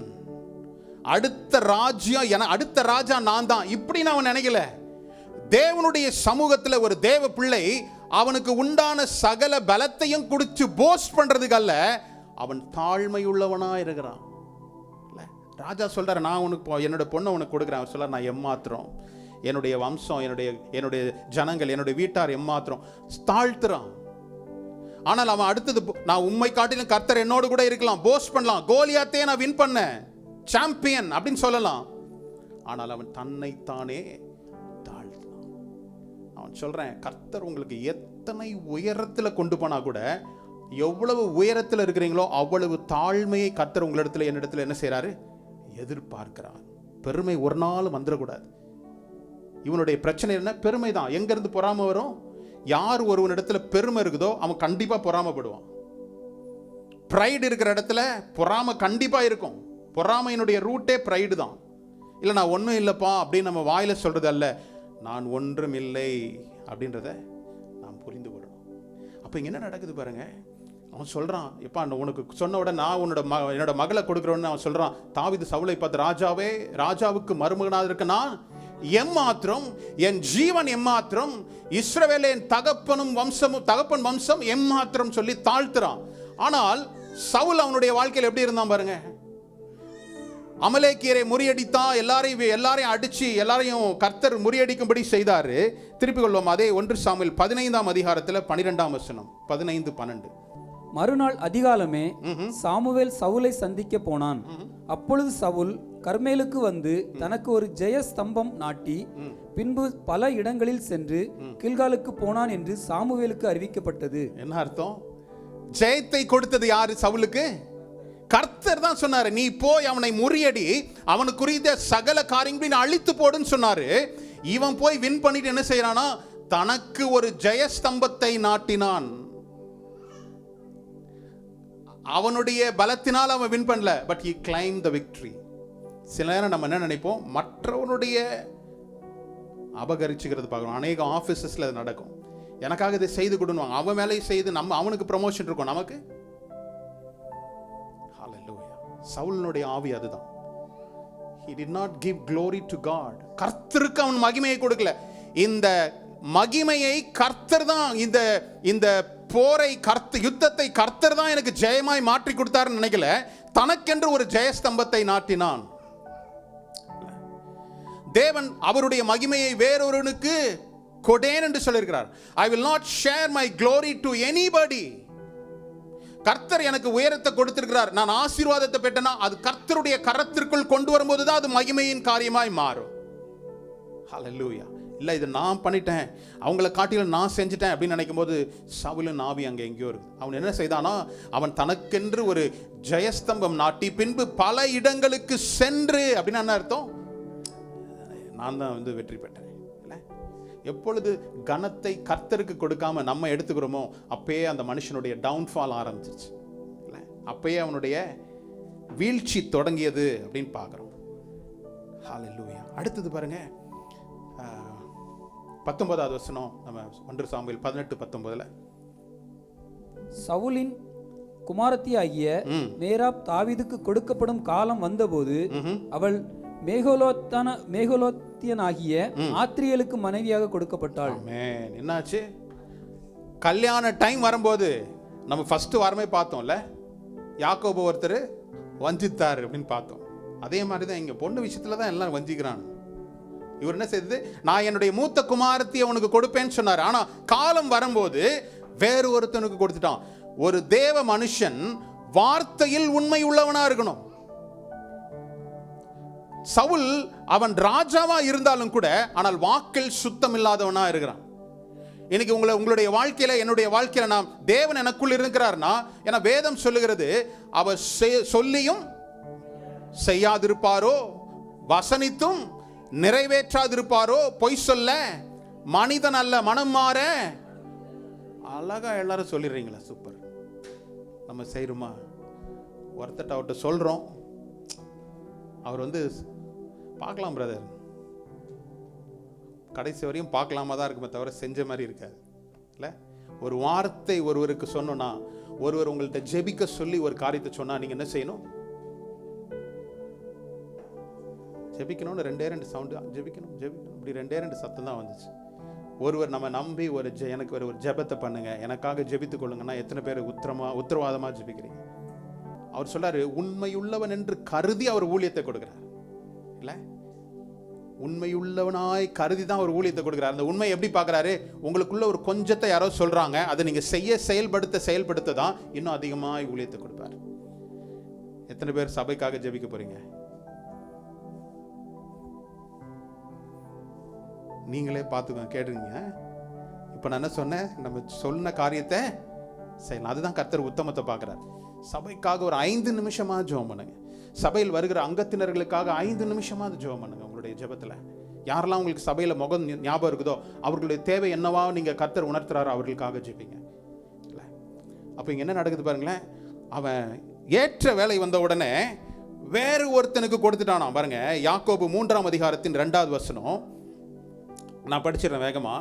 அடுத்த ராஜா நான் தான். இப்படின்னு அவன் நினைக்கல. தேவனுடைய சமூகத்தில் ஒரு தேவ பிள்ளை அவனுக்கு உண்டான சகல பலத்தையும் குடிச்சு போஸ்ட் பண்றதுக்கு அல்ல, அவன் தாழ்மையுள்ளவனா இருக்கிறான். ராஜா சொல்றாரு, நான் உனக்கு என்னோட பொண்ணை உனக்கு கொடுக்குறேன். அவன் சொல்ற, நான் எம்மாத்திரம், என்னுடைய வம்சம், என்னுடைய ஜனங்கள், என்னுடைய வீட்டார் எம்மாத்திரம். தாழ்த்துறான். ஆனால் அவன் அடுத்தது, நான் உண்மை காட்டிலும் கர்த்தர் என்னோடு கூட இருக்கலாம், போஸ்ட் பண்ணலாம், கோலியாத்தையே நான் வின் பண்ண சாம்பியன் அப்படின்னு சொல்லலாம். ஆனால் அவன் தன்னைத்தானே தாழ்த்தினான். அவன் சொல்றேன், கர்த்தர் உங்களுக்கு எத்தனை உயரத்தில் கொண்டு போனா கூட, எவ்வளவு உயரத்தில் இருக்கிறீங்களோ அவ்வளவு தாழ்மையை கர்த்தர் உங்களிடத்துல என்னிடத்துல என்ன செய்யறாரு, எதிர்பார்க்கிறார். பெருமை ஒரு நாள் வந்துடக்கூடாது. இவனுடைய பிரச்சனை என்ன? பெருமை தான். எங்க இருந்து பொறாம வரும்? யார் ஒருவனிடத்துல பெருமை இருக்குதோ அவன் கண்டிப்பா பொறாமப்படுவான். பிரைடு இருக்கிற இடத்துல பொறாம கண்டிப்பா இருக்கும். பொறாமையினுடைய ரூட்டே பிரைடு தான். இல்லை நான் ஒன்றும் இல்லைப்பா அப்படின்னு நம்ம வாயில சொல்றது அல்ல, நான் ஒன்றும் இல்லை அப்படின்றத நாம் புரிந்து கொள்ளணும். அப்போ இங்கே என்ன நடக்குது பாருங்க. அவன் சொல்றான், எப்பா உனக்கு சொன்ன உடனே நான் என்னோட மகளை கொடுக்குறோன்னு அவன் சொல்றான். தாவீது சவுலை பார்த்து, ராஜாவுக்கு மருமகனாக இருக்க நான் எம்மாத்திரம், என் ஜீவன் எம்மாத்திரம், இஸ்ரவேலே என் தகப்பன் வம்சம் எம்மாத்திரம் சொல்லி தாழ்த்துறான். ஆனால் சவுல் அவனுடைய வாழ்க்கையில் எப்படி இருந்தான் பாருங்க. அமலேக்கியரை முறியடித்தான், எல்லாரையும் அடிச்சு எல்லாரையும் கர்த்தர் முறியடிக்கும்படி செய்தாரு. திருப்பி கொள்வோம் அதே 1 சாமுவேல் 15ஆம் அதிகாரத்தில் 12ஆம் வசனம், 15-12. மறுநாள் அதிகாலமே சாமுவேல் சவுலை சந்திக்க போனான். அப்பொழுது சவுல் கர்மேலுக்கு வந்து தனக்கு ஒரு ஜெய ஸ்தம்பம் நாட்டி பின்பு பல இடங்களில் சென்று கில்காலுக்கு போனான் என்று சாமுவேலுக்கு அறிவிக்கப்பட்டது. என்ன அர்த்தம்? ஜெயத்தை கொடுத்தது யாரு? சவுலுக்கு கர்த்தர் தான் சொன்னாரு, நீ போய் அவனை முறியடி, அவனுக்கு குறித்த சகல காரியங்களையும் அழித்து போடுன்னு சொன்னாரு. இவன் போய் வின் பண்ணிட்டு என்ன செய்யறானா, தனக்கு ஒரு ஜெயஸ்தம்பத்தை நாட்டினான். அவனுடைய பலத்தினால் அவன் வின் பண்ணல, but he climbed the victory. சில நேரம் நம்ம என்ன நினைப்போம், மற்றவனுடைய அபகரிச்சுக்கிறது பார்க்கணும். அநேக ஆஃபீஸஸ்ல அது நடக்கும். எனக்காக இதை செய்து கொடுவாங்க, அவன் வேலையை செய்து அவனுக்கு ப்ரமோஷன் இருக்கும், நமக்கு. ஹல்லேலூயா. சவுலினுடைய ஆவி அதுதான். he did not give glory to God. கர்த்தருக்கு அவன் மகிமையை கொடுக்கல. இந்த மகிமையை கர்த்தர் தான், இந்த போரை யுத்தத்தை கர்த்தர் தான் எனக்கு ஜெயமாய் மாற்றி கொடுத்தாருன்னு நினைக்கல, தனக்கென்று ஒரு ஜெயஸ்தம்பத்தை நாட்டினான். தேவன் அவருடைய மகிமையை வேறொருவனுக்கு கொடேன் என்று சொல்லியிருக்கிறார். I will not share my glory to anybody. கர்த்தர் எனக்கு உயரத்தை கொடுத்திருக்கிறார், நான் ஆசீர்வாதத்தை பெற்றனா அது கர்த்தருடைய கரத்திற்குள் கொண்டு வரும்போது தான் அது மகிமையின் காரியமாய் மாறும். ஹல்லேலூயா. இல்லை இது நான் பண்ணிட்டேன், அவங்கள காட்டிலும் நான் செஞ்சுட்டேன் அப்படின்னு நினைக்கும் போது சவுலின் ஆவி அங்கே எங்கேயோ இருக்குது. அவன் என்ன செய்தானா, அவன் தனக்கென்று ஒரு ஜெயஸ்தம்பம் நாட்டி பின்பு பல இடங்களுக்கு சென்று, அப்படின்னு என்ன அர்த்தம், நான் தான் வெற்றி பெற்றேன். இல்லை, எப்பொழுது கனத்தை கர்த்தருக்கு கொடுக்காம நம்ம எடுத்துக்கிறோமோ அப்பயே அந்த மனுஷனுடைய டவுன்ஃபால் ஆரம்பிச்சிருச்சு. இல்லை, அப்பயே அவனுடைய வீழ்ச்சி தொடங்கியது அப்படின்னு பார்க்குறோம். ஹல்லேலூயா. அடுத்தது பாருங்க, 19வது வசனம், நம்ம 1 சாமுவேல் 18:19. சவுலின் குமாரத்தி ஆகிய மேராப் தாவீதுக்கு கொடுக்கப்படும் காலம் வந்தபோது அவள் மேகோலோத்தியனாகிய ஆத்ரியலுக்கு மனைவியாக கொடுக்கப்பட்டாள். என்னாச்சு, கல்யாண டைம் வரும்போது நம்ம ஃபர்ஸ்ட் வாரமே பார்த்தோம்ல, யாக்கோபு ஒருத்தர் வஞ்சித்தார் அப்படின்னு பார்த்தோம். அதே மாதிரி தான் இங்க பொண்ணு விஷயத்துல தான் எல்லாம் வஞ்சிக்கிறான். இவர் என்ன செய்தது, நான் என்னுடைய மூத்த குமாரத்தியை உனக்கு கொடுப்பேன்னு சொன்னார். ஆனா காலம் வரும்போது வேறு ஒருத்தனுக்கு கொடுத்துட்டான். ஒரு தேவ மனுஷன் வார்த்தையில் உண்மை உள்ளவனா இருக்கணும். சவுல் அவன் ராஜாவா இருந்தாலும் கூட ஆனால் வாக்கில் சுத்தம் இல்லாதவனா இருக்கிறான். இன்னைக்கு உங்களுடைய வாழ்க்கையில, என்னுடைய வாழ்க்கையில, நாம் தேவன் எனக்குள் இருக்கிறார்னா, என வேதம் சொல்லுகிறது, அவர் சொல்லியும் செய்யாதிருப்பாரோ, வசனித்தும் நிறைவேற்றாதிருப்பாரோ, பொய் சொல்ல மனிதன் அல்ல, மனம் மாற. அழகா எல்லாரும் சொல்லிடுறீங்களா, சூப்பர். நம்ம செய்யறோமா? ஒருத்தட்ட அவர்கிட்ட சொல்றோம், அவர் பார்க்கலாம் பிரதர், கடைசி வரையும் பார்க்கலாமா தான் இருக்குமே தவிர செஞ்ச மாதிரி இருக்காது. இல்லை, ஒரு வார்த்தை ஒருவருக்கு சொன்னோன்னா, ஒருவர் உங்கள்கிட்ட ஜெபிக்க சொல்லி ஒரு காரியத்தை சொன்னா நீங்க என்ன செய்யணும்? ஜெபிக்கணும்னு 2 சவுண்டு, ஜெபிக்கணும் ஜெபிக்கணும், இப்படி 2 சத்தம் தான் வந்துச்சு. ஒருவர் நம்ம நம்பி எனக்கு ஒரு ஜெபத்தை பண்ணுங்க, எனக்காக ஜெபித்து கொள்ளுங்கன்னா எத்தனை பேர் உத்தரவாதமா ஜெபிக்கிறீங்க? அவர் சொல்றாரு, உண்மையுள்ளவன் என்று கருதி அவர் ஊழியத்தை கொடுக்கிறார். இல்லை, உண்மையுள்ளவனாய் கருதி தான் ஒரு ஊழியத்தை கொடுக்கிறார். அந்த உண்மை எப்படி பார்க்குறாரு, உங்களுக்குள்ள ஒரு கொஞ்சத்தை யாரோ சொல்றாங்க, அதை நீங்க செயல்படுத்த தான் இன்னும் அதிகமாக ஊழியத்தை கொடுப்பார். எத்தனை பேர் சபைக்காக ஜெபிக்க போறீங்க? நீங்களே பார்த்துக்கோங்க, கேட்டுருங்க. இப்போ நான் என்ன சொன்னேன், நம்ம சொன்ன காரியத்தை செய்யலாம். அதுதான் கர்த்தர் உத்தமத்தை பார்க்குறார். சபைக்காக ஒரு 5 நிமிஷமா ஜெபம் பண்ணுங்க. சபையில் வருகிற அங்கத்தினர்களுக்காக 5 நிமிஷமாவது ஜெபம் பண்ணுங்க. உங்களுடைய ஜெபத்தில் யாரெல்லாம் உங்களுக்கு சபையில் முகம் ஞாபகம் இருக்குதோ அவர்களுடைய தேவை என்னவா நீங்கள் கர்த்தர் உணர்த்துறாரோ அவர்களுக்காக ஜெபிங்க. இல்லை, அப்போ இங்கே என்ன நடக்குது பாருங்களேன், அவன் ஏற்ற வேலை வந்த உடனே வேறு ஒருத்தனுக்கு கொடுத்துட்டானா பாருங்க. யாக்கோபு 3ஆம் அதிகாரத்தின் 2வது வசனம் நான் படிச்சிடறேன் வேகமா.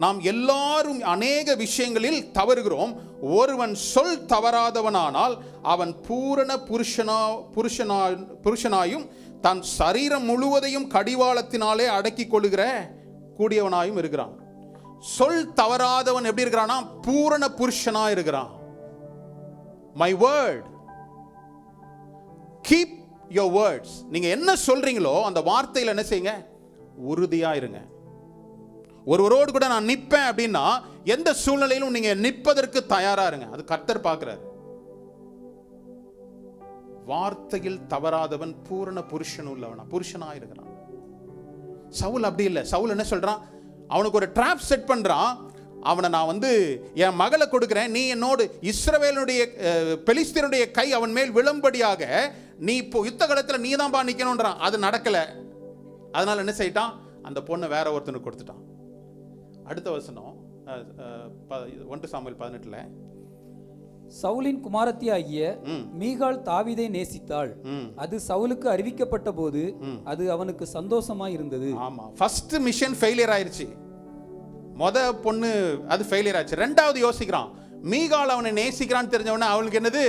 நாம் எல்லாரும் அநேக விஷயங்களில் தவறுகிறோம். ஒருவன் சொல் தவறாதவனானால் அவன் பூரண புருஷனாயும் தன் சரீரம் முழுவதையும் கடிவாளத்தினாலே அடக்கி கொள்ளுகிற கூடியவனாயும் இருக்கிறான். சொல் தவறாதவன் எப்படி இருக்கிறானா, பூரண புருஷனா இருக்கிறான். My word, keep your words. நீங்க என்ன சொல்றீங்களோ அந்த வார்த்தையில் என்ன செய்யுங்க, உறுதியா இருங்க. ஒருவரோடு கூட நான் நிற்பேன் அப்படின்னா எந்த சூழ்நிலையிலும் நீங்க நிற்பதற்கு தயாரா இருங்க. அது கர்த்தர் பார்க்கிறார். வார்த்தையில் தவறாதவன் பூரண புருஷனா இருக்கிறான். சவுல் அப்படி இல்லை. சவுல் என்ன சொல்றான், அவனுக்கு ஒரு ட்ராப் செட் பண்றான். அவனை நான் என் மகளை கொடுக்கிறேன், நீ என்னோடு இஸ்ரவேலுடைய பெலிஸ்தீனுடைய கை அவன் மேல் விழும்படியாக நீ இப்போ யுத்த காலத்தில் நீ தான் நிக்கணும்ன்றான். அது நடக்கல. அதனால என்ன செய்யிட்டான், அந்த பொண்ணை வேற ஒருத்தனுக்கு கொடுத்துட்டான். அடுத்த வசனம் 1 சாமுவேல் 18. சவுலின் குமாரத்தி ஆகிய மீகாள் தாவீதை நேசித்தாள். அது சவுலுக்கு அறிவிக்கப்பட்ட போது அது அவனுக்கு சந்தோஷமா இருந்தது. ஆமா, ஃபர்ஸ்ட் மிஷன் ஃபெயிலியர் ஆயிருச்சு. பொண்ணு அது ஃபெயிலியர் ஆச்சு. 2வது யோசிக்கிறான், மீகாள் அவனை நேசிக்கிறான்னு தெரிஞ்ச உடனே அவளுக்கு என்னது,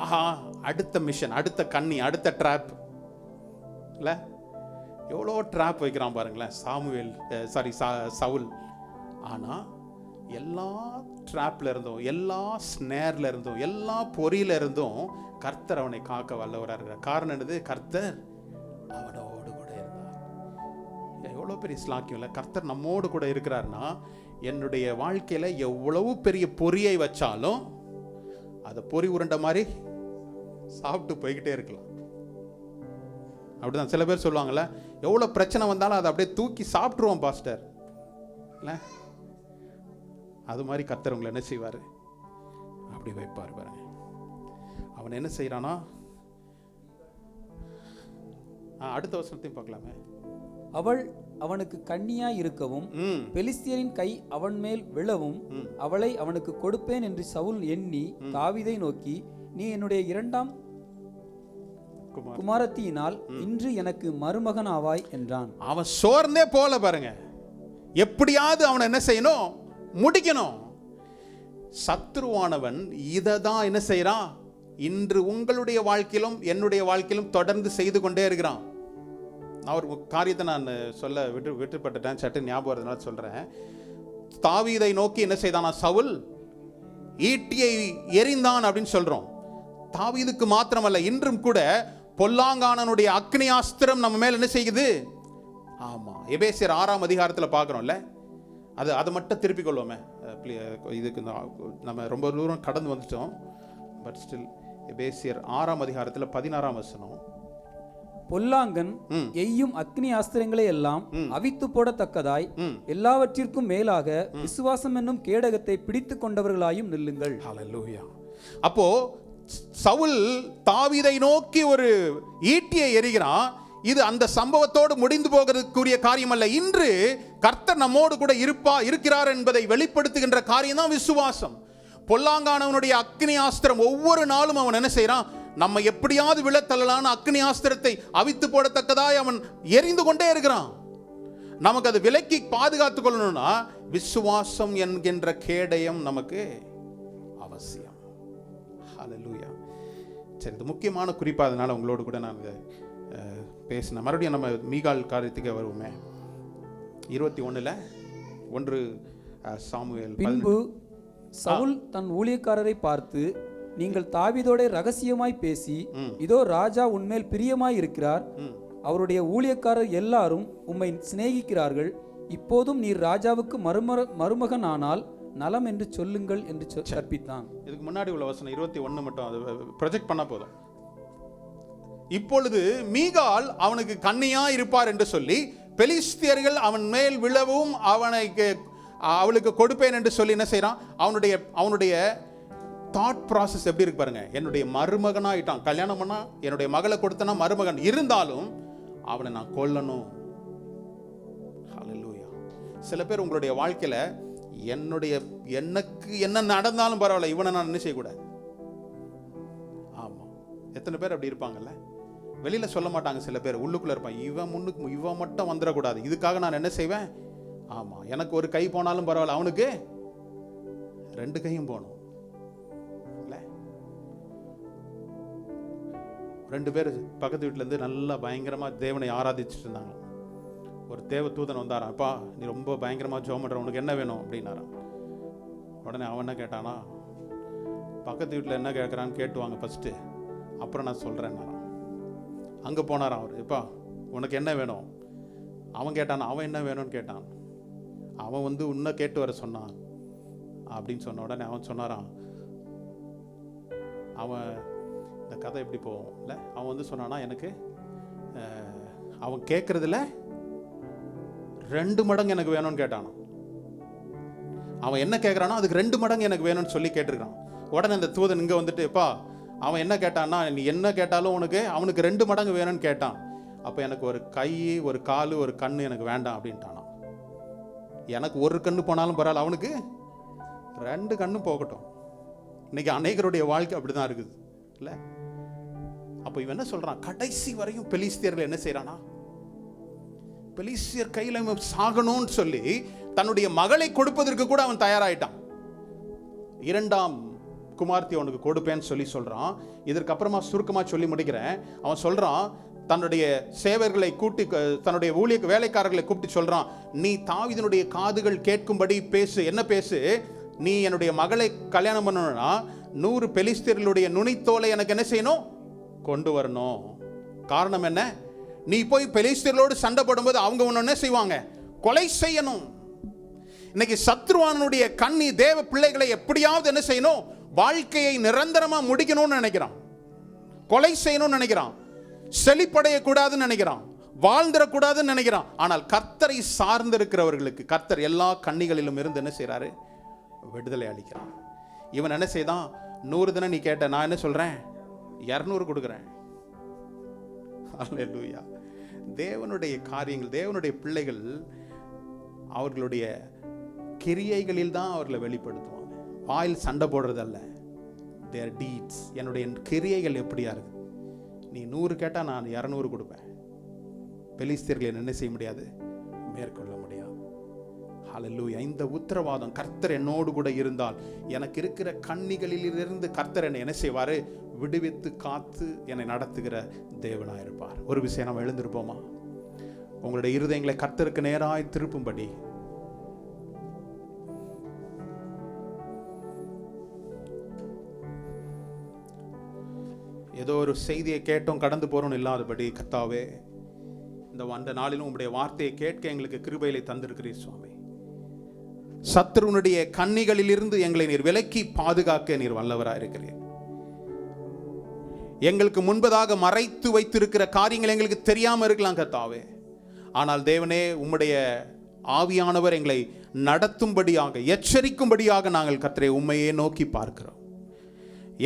ஆஹா, அடுத்த மிஷன், அடுத்த கண்ணி, அடுத்த ட்ராப். இல்ல, எவ்வளோ ட்ராப் வைக்கிறான் பாருங்களேன் சவுல். ஆனா எல்லா ட்ராப்ல இருந்தும், எல்லா ஸ்னேர்ல இருந்தும், எல்லா பொறியில இருந்தும் கர்த்தர் அவனை காக்க வல்லவராக இருக்கிறார். காரணம் என்னது, கர்த்தர் அவனோடு கூட இருந்தார். எவ்வளோ பெரிய ஸ்லாக்கியம் இல்லை, கர்த்தர் நம்மோடு கூட இருக்கிறார்னா என்னுடைய வாழ்க்கையில எவ்வளவு பெரிய பொறியை வச்சாலும் அதை பொறி உருண்ட மாதிரி சாப்பிட்டு போய்கிட்டே இருக்கலாம். அப்படிதான் சில பேர் சொல்லுவாங்கல்ல, எவ்வளோ பிரச்சனை வந்தாலும் அதை அப்படியே தூக்கி சாப்பிட்ருவோம் பாஸ்டர். இல்லை? அது மாதிரி கர்த்தர் உங்களை என்ன செய்வார்? அப்படி வைப்பார் பாருங்க. அவன் என்ன செய்யறானா? அடுத்த வசனத்தையும் பார்க்கலாமே. அவள் அவனுக்கு கன்னியாய் இருக்கவும் பெலிஸ்தியரின் கை அவன் மேல் விழவும் அவளை அவனுக்கு கொடுப்பேன் என்று சவுல் எண்ணி தாவீதை நோக்கி, நீ என்னுடைய இரண்டாம் குமாரத்தியினால் இன்று எனக்கு மருமகன் ஆவாய் என்றான். அவன் சோர்ந்தே போல பாருங்க. எப்படியாவது அவனை என்ன செய்யணும்? முடிக்கணும். சத்ருவானவன் இதை தான் என்ன செய்யறான்? இன்று உங்களுடைய வாழ்க்கையிலும் என்னுடைய வாழ்க்கையிலும் தொடர்ந்து செய்து கொண்டே இருக்கிறான். நான் ஒரு காரியத்தை நான் சொல்ல விட்டுப்பட்டுட்டேன், சட்டு ஞாபகம் வரதுனால சொல்றேன். தாவீதை நோக்கி என்ன செய்தானா சவுல்? ஈட்டியை எறிந்தான் அப்படின்னு சொல்றோம். தாவீதுக்கு மாத்திரமல்ல, இன்றும் கூட பொல்லாங்கானனுடைய அக்னி அஸ்திரம் நம்ம மேல என்ன செய்யுது? ஆமா, எபேசியர் 6ஆம் அதிகாரத்தில் பார்க்குறோம்ல. அதை மட்டும் திருப்பிக் கொள்வோமே. இதுக்கு நம்ம ரொம்ப தூரம் கடந்து வந்துட்டோம். பட் ஸ்டில் எபேசியர் 6ஆம் அதிகாரத்தில் 16ஆம் வசனம். பொல்லாங்கன் எய்யும் அக்னி ஆஸ்திரங்களை எல்லாம் அவித்து போடத்தக்கதாய் எல்லாவற்றிற்கும் மேலாக விசுவாசம் என்னும் கேடகத்தை பிடித்து கொண்டவர்களாயும் நில்லுங்கள். ஹல்லேலூயா. அப்போ சவுல் தாவீதை நோக்கி ஒரு ஈட்டியை எறிகிறான். இது அந்த சம்பவத்தோடு முடிந்து போகிறதுக்குரிய காரியம் அல்ல. இன்று கர்த்தர் நம்மோடு கூட இருக்கிறார் என்பதை வெளிப்படுத்துகின்ற காரியம் தான் விசுவாசம். பொல்லாங்கானவனுடைய அக்னி ஆஸ்திரம் ஒவ்வொரு நாளும் அவன் என்ன செய்யறான்? நம்ம எப்படியாவது விழத்தள்ளலான அக்னி ஆஸ்திரத்தை அவித்து போடத்தக்கதாய் அவன் எரிந்து கொண்டே இருக்கிறான். நமக்கு அது விலக்கி பாதுகாத்துக் கொள்ளணும்னா விசுவாசம் என்கின்ற கேடயம் நமக்கு அவசியம். ஹல்லேலூயா. சரி, இது முக்கியமான குறிப்பா, அதனால உங்களோடு கூட நான் பேசினேன். மறுபடியும் நம்ம மீகால் காரியத்துக்கு வருவோமே. 21 சாமுவேல். பின்பு சவுல் தன் ஊழியக்காரரை பார்த்து, நீங்கள் தாவீதோட ரகசியமாய் பேசி, இதோ ராஜா உன்மேல் பிரியமாய் இருக்கிறார், அவருடைய ஊழியக்காரர் எல்லாரும் உம்மை சிநேகிக்கிறார்கள், இப்போதும் நீர் ராஜாவுக்கு மருமகன் ஆனால் நலம் என்று சொல்லுங்கள் என்று கற்பித்தான். இதுக்கு முன்னாடி உள்ள வசனம் 21 மட்டும் அது ப்ரொஜெக்ட் பண்ண போதும். இப்பொழுது மீகால் அவனுக்கு கன்னியா இருப்பார் என்று சொல்லி பெலிஸ்தியர்கள் அவன் மேல் விழவும் அவளுக்கு கொடுப்பேன் என்று சொல்லி என்ன செய்யறான்? அவனுடைய தாட் ப்ராசஸ் எப்படி இருக்கு பாருங்க. என்னுடைய மருமகனாயிட்டான், கல்யாணம் பண்ணா என்னுடைய மகளை கொடுத்தனா மருமகன், இருந்தாலும் அவனை நான் கொல்லணும். ஹல்லேலூயா. சில பேர் உங்களுடைய வாழ்க்கையில எனக்கு என்ன நடந்தாலும் பரவாயில்ல, இவனை நான் என்ன செய்யக்கூடாது. ஆமா, எத்தனை பேர் அப்படி இருப்பாங்கல்ல? வெளியில சொல்ல மாட்டாங்க. சில பேர் உள்ளுக்குள்ள இருப்பான், இவன் மட்டும் வந்துடக்கூடாது, இதுக்காக நான் என்ன செய்வேன்? ஆமா, எனக்கு ஒரு கை போனாலும் பரவாயில்ல, அவனுக்கு 2 கையும் போகணும். 2 பேர் பக்கத்து வீட்டுல இருந்து நல்லா பயங்கரமா தேவனை ஆராதிச்சுட்டு இருந்தாங்க. ஒரு தேவ தூதன் வந்தாராம். அப்பா, நீ ரொம்ப பயங்கரமா ஜெபம் பண்ற, உனக்கு என்ன வேணும் அப்படின்னாராம். உடனே அவன் என்ன கேட்டானா, பக்கத்து வீட்டில் என்ன கேட்குறான்னு கேட்டுவாங்க ஃபர்ஸ்ட்டு, அப்புறம் நான் சொல்கிறேன்னாராம். அங்கே போனாராம் அவர். எப்பா, உனக்கு என்ன வேணும்? அவன் கேட்டான். அவன் என்ன வேணும்னு கேட்டான். அவன் உன்னை கேட்டு வர சொன்னான் அப்படின்னு சொன்ன உடனே அவன் சொன்னாராம், அவன் இந்த கதை எப்படி போகும் இல்லை, அவன் சொன்னானா, எனக்கு அவன் கேட்குறதுல 2 மடங்கு எனக்கு வேணும்னு கேட்டானா. அவன் என்ன கேட்குறானோ அதுக்கு 2 மடங்கு எனக்கு வேணும்னு சொல்லி கேட்டிருக்கான். உடனே அந்த தூதன் இங்கே வந்துட்டு, எப்பா, அவன் என்ன கேட்டான்னா, நீ என்ன கேட்டாலும் அவனுக்கு 2 மடங்கு வேணும்னு கேட்டான். அப்போ எனக்கு ஒரு கை, ஒரு காலு, ஒரு கண்ணு எனக்கு வேண்டாம் அப்படின்ட்டானா. எனக்கு ஒரு கண்ணு போனாலும் பரவாயில்ல, அவனுக்கு 2 கண்ணு போகட்டும். இன்னைக்கு அநேகருடைய வாழ்க்கை அப்படிதான் இருக்குது இல்லை? அப்போ இவன் என்ன சொல்றான்? கடைசி வரையும் பெலிஸ்தியர்கள் என்ன செய்யறானா, பெலிஸ்தியர் கையில சாகணும்னு சொல்லி தன்னுடைய மகளை கொடுப்பதற்கு கூட அவன் தயாராயிட்டான். 2ஆம் குமார்த்தி அவனுக்கு கொடுப்பேன்னு சொல்லி சொல்றான். இதற்கு அப்புறமா சுருக்கமா சொல்லி முடிக்கிறேன். அவன் சொல்றான், தன்னுடைய சேவர்களை கூட்டி, தன்னுடைய வேலைக்காரர்களை கூப்பிட்டு சொல்றான், நீ தாவீதினுடைய காதுகள் கேட்கும்படி பேசு. என்ன பேசு? நீ என்னுடைய மகளை கல்யாணம் பண்ணணும்னா 100 பெலிஸ்தியர்களுடைய நுனித்தோலை எனக்கு என்ன செய்யணும்? கொண்டு வரணும். காரணம் என்ன? நீ போய் பெலிஸ்தியர்களோடு சண்டை போடும்போது அவங்க உன்னை என்ன செய்வாங்க? கொலை செய்யணும். இன்னைக்கு சத்ருவானுடைய கண்ணி தேவ பிள்ளைகளை எப்படியாவது என்ன செய்யணும்? வாழ்க்கையை நிரந்தரமா முடிக்கணும்னு நினைக்கிறான், கொலை செய்யணும்னு நினைக்கிறான், செழிப்படைய கூடாதுன்னு நினைக்கிறான், வாழ்ந்துடக்கூடாதுன்னு நினைக்கிறான். ஆனால் கர்த்தரை சார்ந்திருக்கிறவர்களுக்கு கர்த்தர் எல்லா கண்ணிகளிலும் இருந்து என்ன செய்கிறாரு? விடுதலை அளிக்கிறார். இவன் என்ன செய்தான்? 100 தினம் நீ கேட்ட, நான் என்ன சொல்றேன்? 200 கொடுக்குறேன். அல்லேலூயா. தேவனுடைய காரியங்கள், தேவனுடைய பிள்ளைகள் அவர்களுடைய கிரியைகளில் தான் அவர்களை வெளிப்படுத்துவாங்க. வாயில் சண்டை போடுறதல்ல, their deeds. என்னுடைய கிரியைகள் எப்படியா இருக்கு? நீ 100 கேட்டா நான் 200 கொடுப்பேன். பெலிஸ்தர்களை என்ன செய்ய முடியாது? மேற்கொள்ள முடியாது. ஹல்லேலூயா. இந்த உத்தரவாதம், கர்த்தர் என்னோடு கூட இருந்தால் எனக்கு இருக்கிற கண்ணிகளிலிருந்து கர்த்தர் என்னை என்ன செய்வாரு? விடுவித்து காத்து என்னை நடத்துகிற தேவனாயிருப்பார். ஒரு விஷயம் நம்ம எழுந்திருப்போமா? உங்களுடைய இருதயங்களை கர்த்தருக்கு நேராய் திருப்பும்படி ஏதோ ஒரு செய்தியை கேட்டோம் கடந்து போறோம் இல்லாதபடி, கர்த்தாவே இந்த வந்த நாளிலும் உங்களுடைய வார்த்தையை கேட்க எங்களுக்கு கிருபையிலே தந்திருக்கிறீர் சுவாமி. சத்துருனுடைய கண்ணிகளிலிருந்து எங்களை நீர் விலக்கி பாதுகாக்க நீர் வல்லவராக இருக்கிறீர். எங்களுக்கு முன்பதாக மறைத்து வைத்திருக்கிற காரியங்கள் எங்களுக்கு தெரியாம இருக்கலாம் கர்த்தாவே. ஆனால் தேவனே, உம்முடைய ஆவியானவர் எங்களை நடத்தும்படியாக, எச்சரிக்கும்படியாக நாங்கள் கர்த்தரை உம்மையே நோக்கி பார்க்கிறோம்.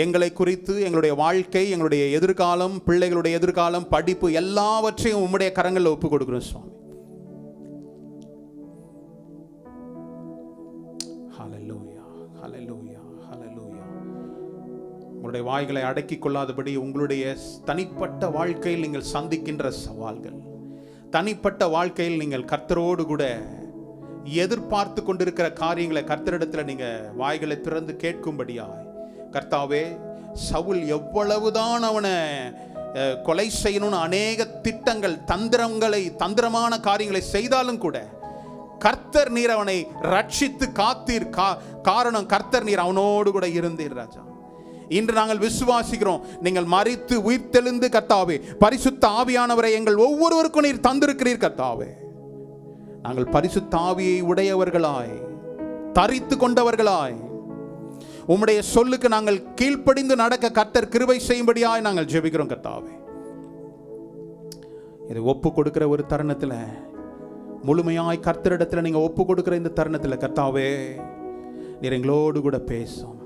எங்களை குறித்து, எங்களுடைய வாழ்க்கை, எங்களுடைய எதிர்காலம், பிள்ளைகளுடைய எதிர்காலம், படிப்பு எல்லாவற்றையும் உம்முடைய கரங்களில் ஒப்பு கொடுக்கிறோம் சுவாமி. ஹல்லேலூயா, ஹல்லேலூயா, ஹல்லேலூயா. உங்களுடைய வாய்களை அடக்கிக் கொள்ளாதபடி உங்களுடைய தனிப்பட்ட வாழ்க்கையில் நீங்கள் சந்திக்கின்ற சவால்கள், தனிப்பட்ட வாழ்க்கையில் நீங்கள் கர்த்தரோடு கூட எதிர்பார்த்து கொண்டிருக்கிற காரியங்களை கர்த்தரிடத்தில் நீங்க வாய்களை திறந்து கேட்கும்படியாய், கர்த்தாவே, சவுல் எவ்வளவுதான் அவனை கொலை செய்யணும்னு அநேக திட்டங்கள், தந்திரமான காரியங்களை செய்தாலும் கூட கர்த்தர் நீர் அவனை ரட்சித்து காத்தீர். காரணம், கர்த்தர் நீர் அவனோடு கூட இருந்தீர் ராஜா. இன்று நாங்கள் விசுவாசிக்கிறோம், நீங்கள் மரித்து உயிர்த்தெழுந்து கர்த்தாவே பரிசுத்த ஆவியானவரை எங்கள் ஒவ்வொருவருக்கும் நீர் தந்திருக்கிறீர் கர்த்தாவே. நாங்கள் பரிசுத்த ஆவியை உடையவர்களாய், தரித்து கொண்டவர்களாய், உம்முடைய சொல்லுக்கு நாங்கள் கீழ்ப்படிந்து நடக்க கர்த்தர் கிருபை செய்யும்படியாய் நாங்கள் ஜெபிக்கிறோம் கர்த்தாவே. இதை ஒப்பு கொடுக்கிற ஒரு தருணத்தில், முழுமையாய் கர்த்தரிடத்தில் நீங்க ஒப்பு கொடுக்கிற இந்த தருணத்தில் கர்த்தாவே, நீர் எங்களோடு கூட பேசும்.